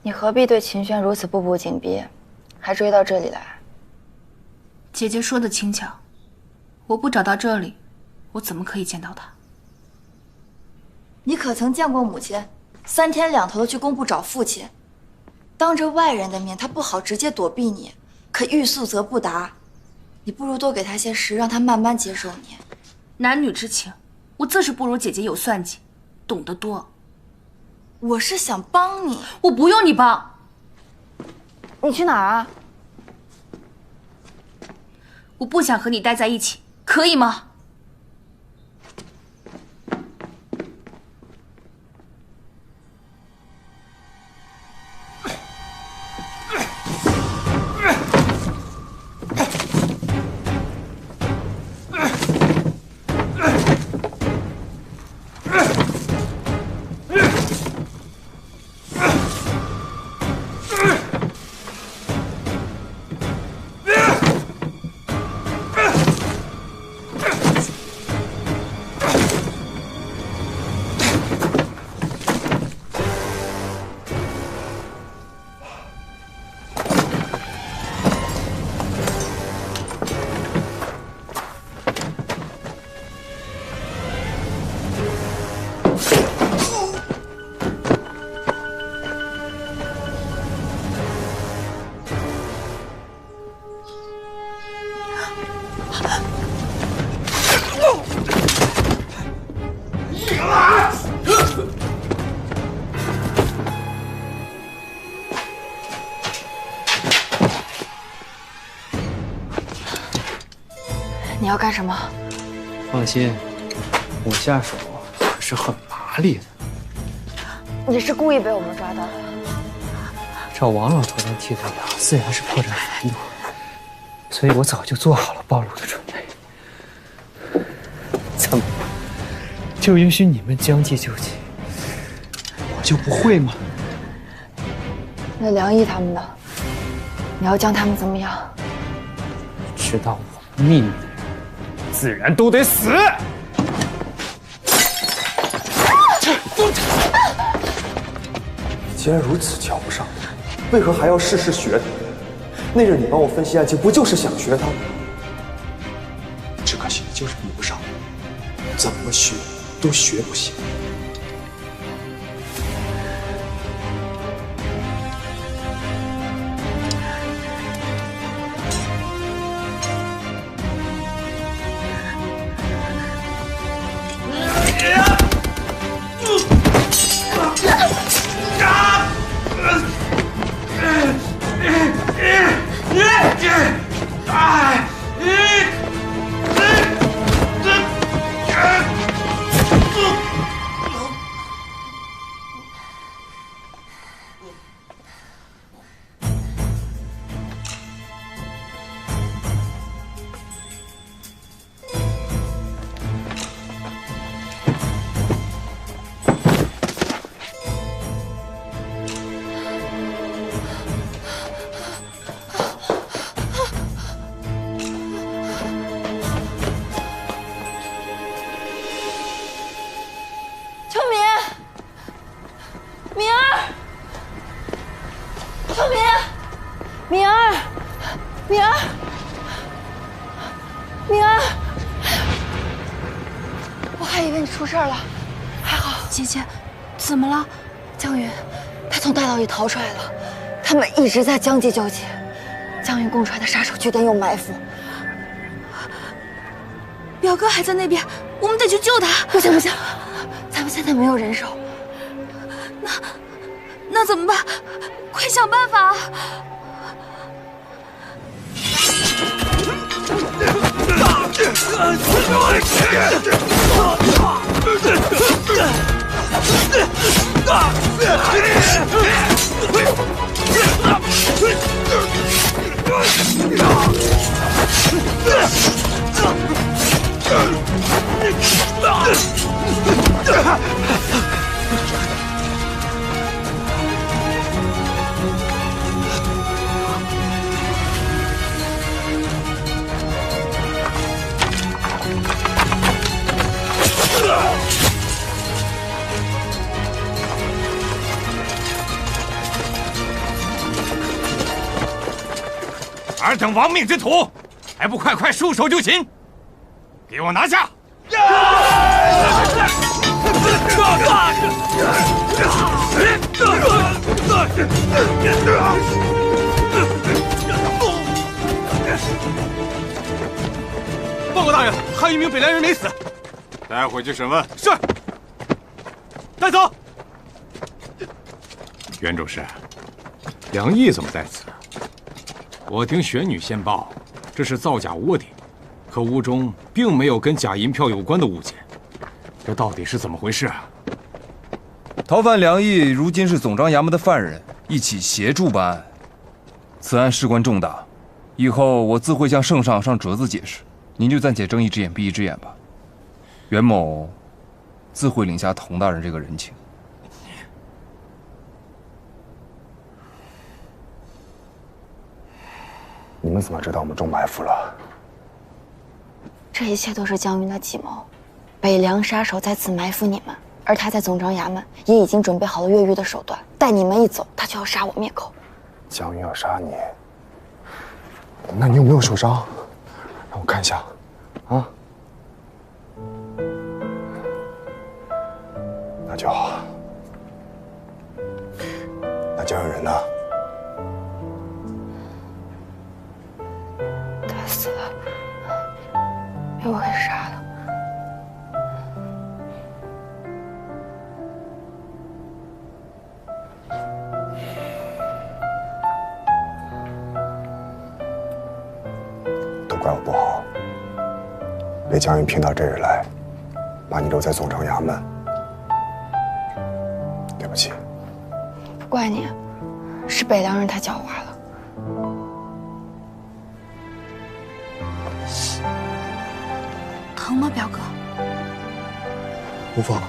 你何必对秦轩如此步步紧逼，还追到这里来？姐姐说的轻巧，我不找到这里，我怎么可以见到他？你可曾见过母亲3天2头的去工部找父亲？当着外人的面，他不好直接躲避你，可欲速则不达。你不如多给他些时，让他慢慢接受你。男女之情，我自是不如姐姐有算计，懂得多。我是想帮你，我不用你帮。你去哪儿啊？我不想和你待在一起，可以吗？你要干什么？放心，我下手可是很麻利的。你是故意被我们抓到的。照王老头那替罪羊，自然是破绽繁多，所以我早就做好了暴露的准备。怎么，就允许你们将计就计，我就不会吗？那梁毅他们呢？你要将他们怎么样？知道我们秘密的人，自然都得死。既然如此瞧不上他，为何还要事事学他？那日你帮我分析案情，不就是想学他吗？只可惜你就是比不上我，怎么学都学不行。敏儿，敏儿，敏儿，我还以为你出事了，还好。姐姐，怎么了？江云，他从大牢里逃出来了，他们一直在将计就计。江云供出来的杀手据点有埋伏。表哥还在那边，我们得去救他。不行不行，咱们现在没有人手。那怎么办？快想办法啊！尔等亡命之徒，还不快快束手就擒！给我拿下！报告大人，还有一名北凉人没死，带回去审问。是。带走。袁主事，梁毅怎么在此？我听玄女先报，这是造假窝点，可屋中并没有跟假银票有关的物件，这到底是怎么回事啊？逃犯梁毅如今是总章衙门的犯人，一起协助办案。此案事关重大，以后我自会向圣上上折子解释，您就暂且睁一只眼闭一只眼吧。袁某自会领下佟大人这个人情。你们怎么知道我们中埋伏了？这一切都是江云的计谋，北凉杀手在此埋伏你们，而他在总章衙门也已经准备好了越狱的手段，待你们一走，他就要杀我灭口。江云要杀你，那你有没有受伤？让我看一下，啊？那就好。那江云人呢？他死了，被我给杀了。都怪我不好，被江云骗到这儿来，把你留在总章衙门。对不起。不怪你，是北凉人太狡猾了。疼吗，表哥？无妨，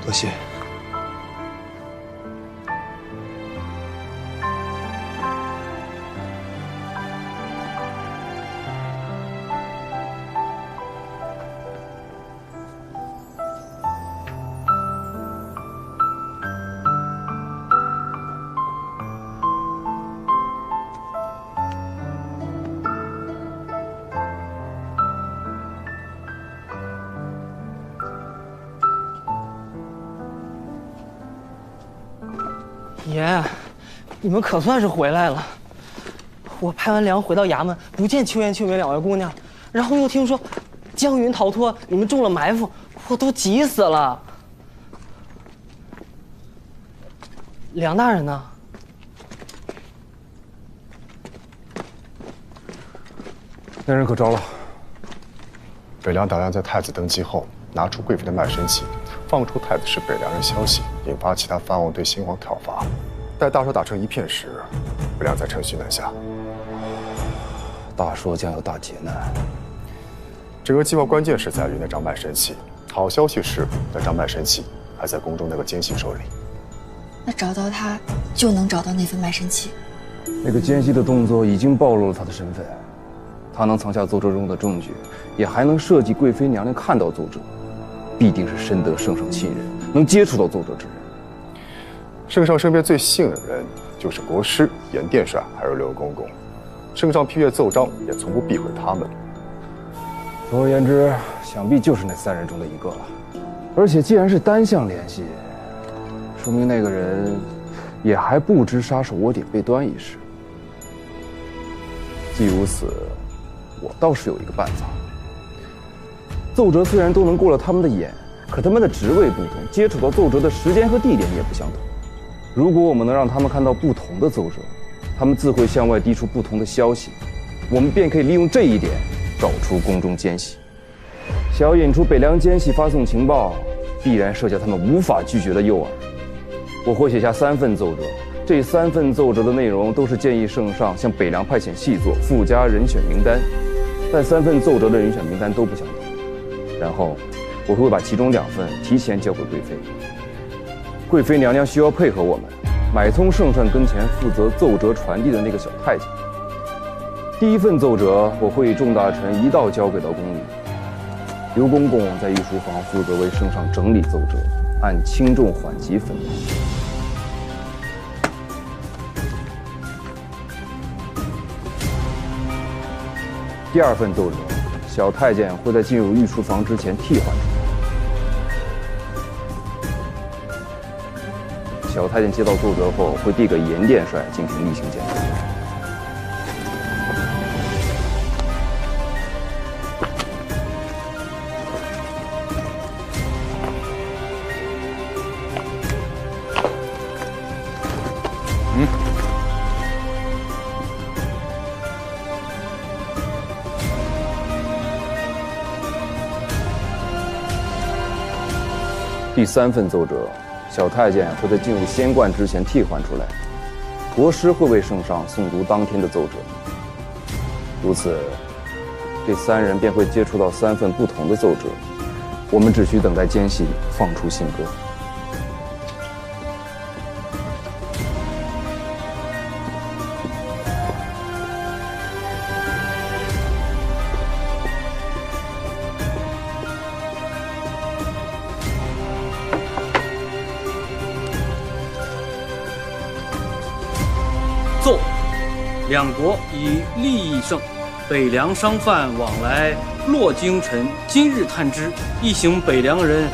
多谢。爷，你们可算是回来了。我拍完粮回到衙门，不见秋烟、秋梅两位姑娘，然后又听说江云逃脱，你们中了埋伏，我都急死了。梁大人呢？那人可招了。北凉打算在太子登基后拿出贵妃的卖身契，放出太子是北凉人消息，引发其他藩王对新皇讨伐。待大蜀打成一片时，北凉再趁虚南下。大蜀将有大劫难。整个计划关键是在于那张卖身契。好消息是，那张卖身契还在宫中那个奸细手里。那找到他，就能找到那份卖身契。那个奸细的动作已经暴露了他的身份，他能藏下奏折中的证据，也还能设计贵妃娘娘看到奏折，必定是深得圣上信任，能接触到奏折之人。圣上身边最信任的人，就是国师、严殿帅还是刘公公，圣上批阅奏章也从不避讳他们。总而言之，想必就是那3人中的一个了。而且既然是单向联系，说明那个人也还不知杀手窝点被端一事。既如此，我倒是有一个办法。奏折虽然都能过了他们的眼，可他们的职位不同，接触到奏折的时间和地点也不相同。如果我们能让他们看到不同的奏折，他们自会向外递出不同的消息，我们便可以利用这一点找出宫中奸细。想要引出北凉奸细发送情报，必然设下他们无法拒绝的诱饵。我会写下3份奏折，这3份奏折的内容都是建议圣上向北凉派遣细作，附加人选名单，但3份奏折的人选名单都不相同。然后，我会把其中2份提前交给贵妃。贵妃娘娘需要配合我们，买通圣上跟前负责奏折传递的那个小太监。第1份奏折，我会以众大臣一道交给到宫里。刘公公在御书房负责为圣上整理奏折，按轻重缓急分配。第2份奏折，小太监会在进入御书房之前替换出来。小太监接到奏折后，会递给严殿帅进行例行检查。第3份奏折，小太监会在进入仙观之前替换出来，国师会为圣上诵读当天的奏折。如此，这3人便会接触到3份不同的奏折，我们只需等待奸细放出信鸽。奏，两国以利益盛，北凉商贩往来洛京臣，今日探知，一行北凉人。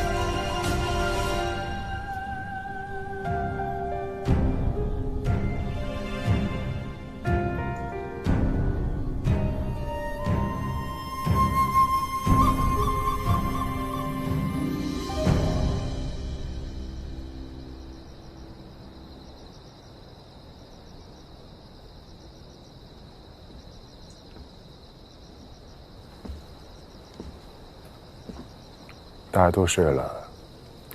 大家都睡了，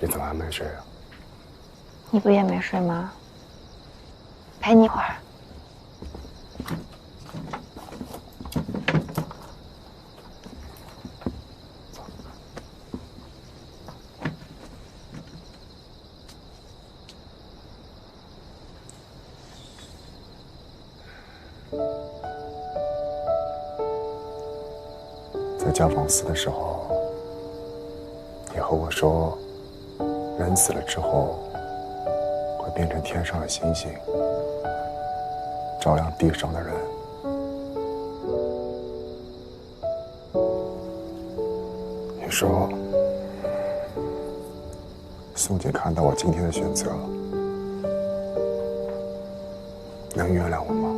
你怎么还没睡啊？你不也没睡吗？陪你一会儿。在教坊寺的时候，你和我说，人死了之后会变成天上的星星，照亮地上的人。你说，宋姐看到我今天的选择，能原谅我吗？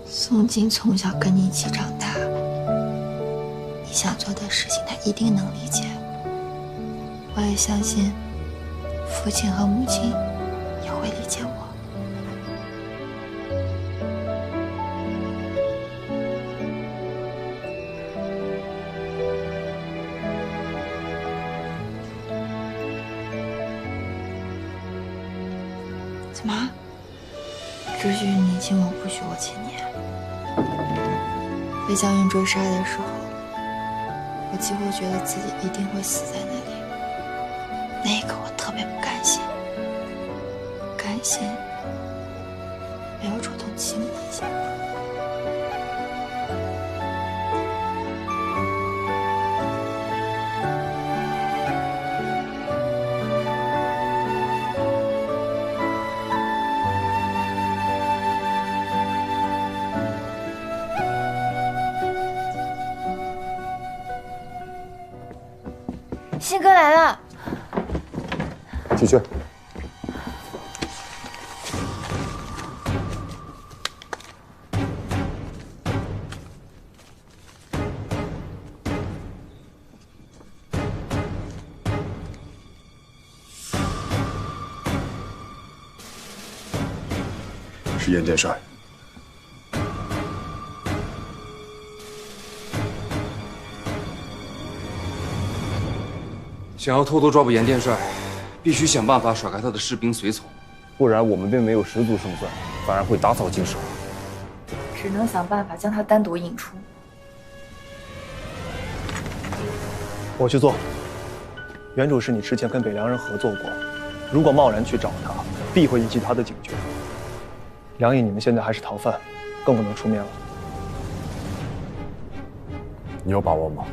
宋静从小跟你一起长大，你想做的事情他一定能理解。我也相信父亲和母亲也会理解我。怎么？只许你亲我，不许我亲你？被江云追杀的时候，我几乎觉得自己一定会死在那里。那一刻，我特别不甘心，甘心没有主动亲你一下。出去。是严殿帅。想要偷偷抓捕严殿帅，必须想办法甩开他的士兵随从，不然我们便没有十足胜算，反而会打草惊蛇。只能想办法将他单独引出。我去做。原主是你之前跟北凉人合作过，如果贸然去找他，必会引起他的警觉。梁毅，你们现在还是逃犯，更不能出面了。你有把握吗？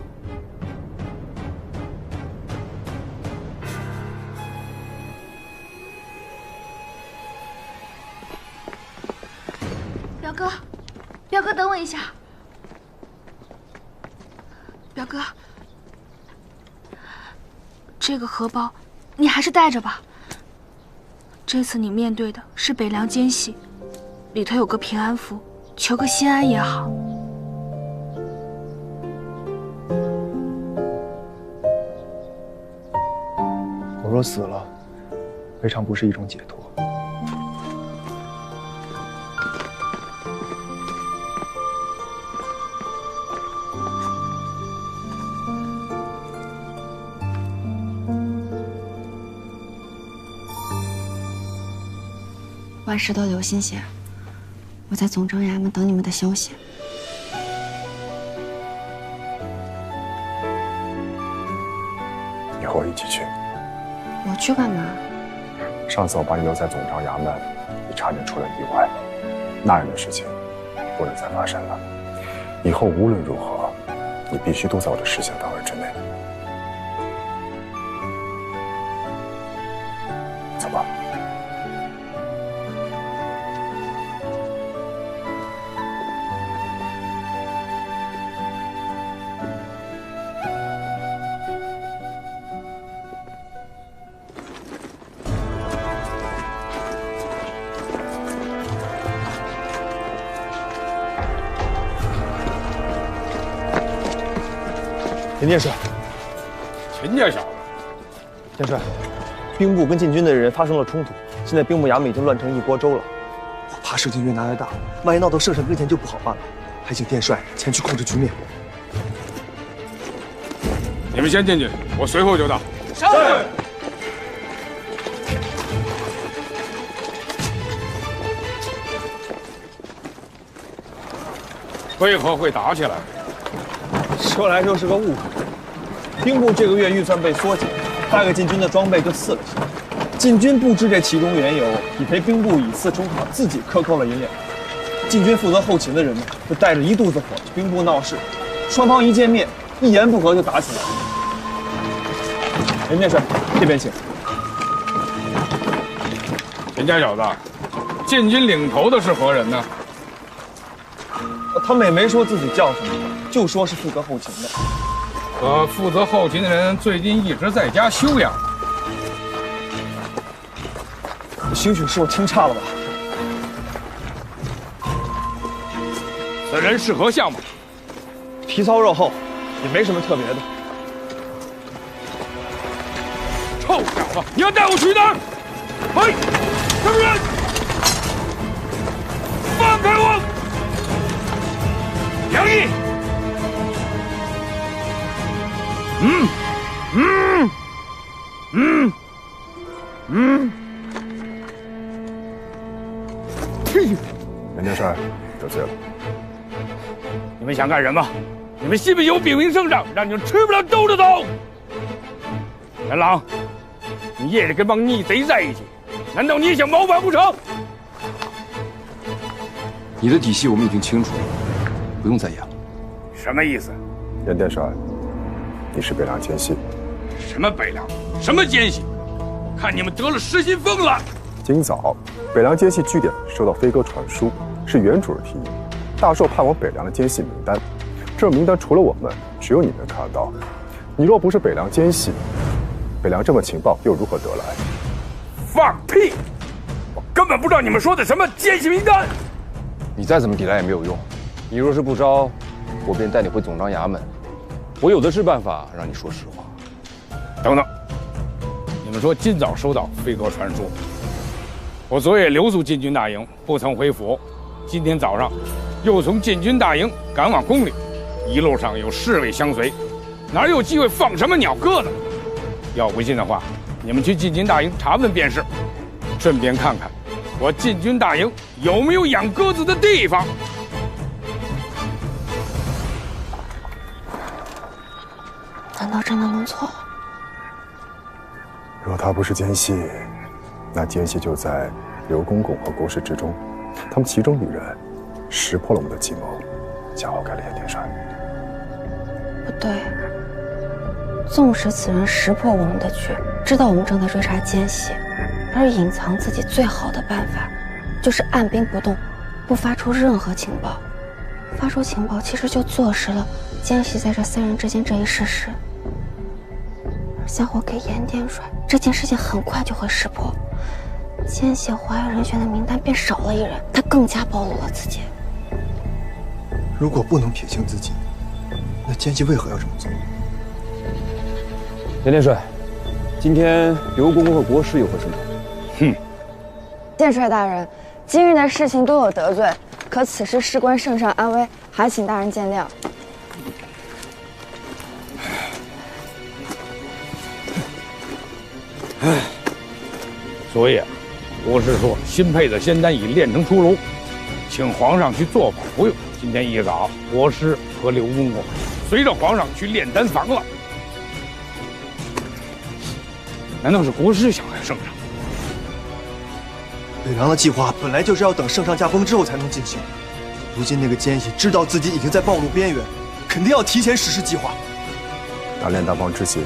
表哥，表哥，等我一下。表哥，这个荷包你还是带着吧。这次你面对的是北凉奸细，里头有个平安符，求个心安也好。我若死了，未尝不是一种解脱。万事都留心些，我在总政衙门等你们的消息。你和我一起去。我去干嘛？上次我把你留在总章衙门，你差点出了意外，那样的事情不能再发生了。以后无论如何，你必须都在我的视线范围之内。走吧。严殿帅，秦家小子，殿帅，兵部跟禁军的人发生了冲突，现在兵部衙门已经乱成一锅粥了。我怕事情越闹越大，万一闹到圣上跟前就不好办了，还请殿帅前去控制局面。你们先进去，我随后就到。是。为何会打起来？说来就是个误会。兵部这个月预算被缩减，8个禁军的装备就次了些。禁军不知这其中缘由，匹陪兵部以次充好，自己克扣了银两。禁军负责后勤的人呢，就带着一肚子火去兵部闹事，双方一见面，一言不合就打起来了。严殿帅，这边请。秦家小子，禁军领头的是何人呢？他们也没说自己叫什么，就说是负责后勤的。可负责后勤的人最近一直在家休养。兴许是我听差了吧？此人是何相貌？皮糙肉厚，也没什么特别的。臭小子，你要带我去哪儿？嘿，什么人？放开我！梁毅，严殿帅，得罪了。你们想干什么？你们信不信我禀明圣上，让你们吃不了兜着走？元朗，你夜里跟帮逆贼在一起，难道你也想谋反不成？你的底细我们已经清楚了，不用再演了。什么意思？严殿帅，你是北凉奸细。什么北凉？什么奸细？看你们得了失心疯了！今早，北凉奸细据点收到飞鸽传书，是原主的提议，大寿派往北凉的奸细名单。这名单除了我们，只有你能看到。你若不是北凉奸细，北凉这么情报又如何得来？放屁！我根本不知道你们说的什么奸细名单。你再怎么抵赖也没有用。你若是不招，我便带你回总章衙门。我有的是办法让你说实话。等等，你们说今早收到飞鸽传书，我昨夜留宿禁军大营，不曾回府。今天早上又从禁军大营赶往宫里，一路上有侍卫相随，哪有机会放什么鸟鸽子？要不信的话，你们去禁军大营查问便是，顺便看看我禁军大营有没有养鸽子的地方。难道真的弄错了？若他不是奸细，那奸细就在刘公公和国师之中，他们其中一人识破了我们的计谋，恰好开了炎天山。不对，纵使此人识破我们的局，知道我们正在追查奸细，而隐藏自己最好的办法，就是按兵不动，不发出任何情报。发出情报，其实就坐实了奸细在这3人之间这一事实。而向我给盐殿帅，这件事情很快就会识破，奸细怀疑人选的名单便少了一人，他更加暴露了自己。如果不能撇清自己，那奸细为何要这么做？严殿帅，今天刘公公和国师有何升堂？殿帅大人，今日的事情都有得罪，可此事事关圣上安危，还请大人见谅。昨夜，国师说新配的仙丹已炼成出炉，请皇上去做法服用。今天一早，国师和刘公公随着皇上去炼丹房了。难道是国师想害圣上？北凉的计划本来就是要等圣上驾崩之后才能进行，如今那个奸细知道自己已经在暴露边缘，肯定要提前实施计划。他炼丹方之行，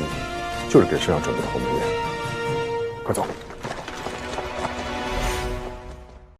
就是给圣上准备的鸿门宴。快走。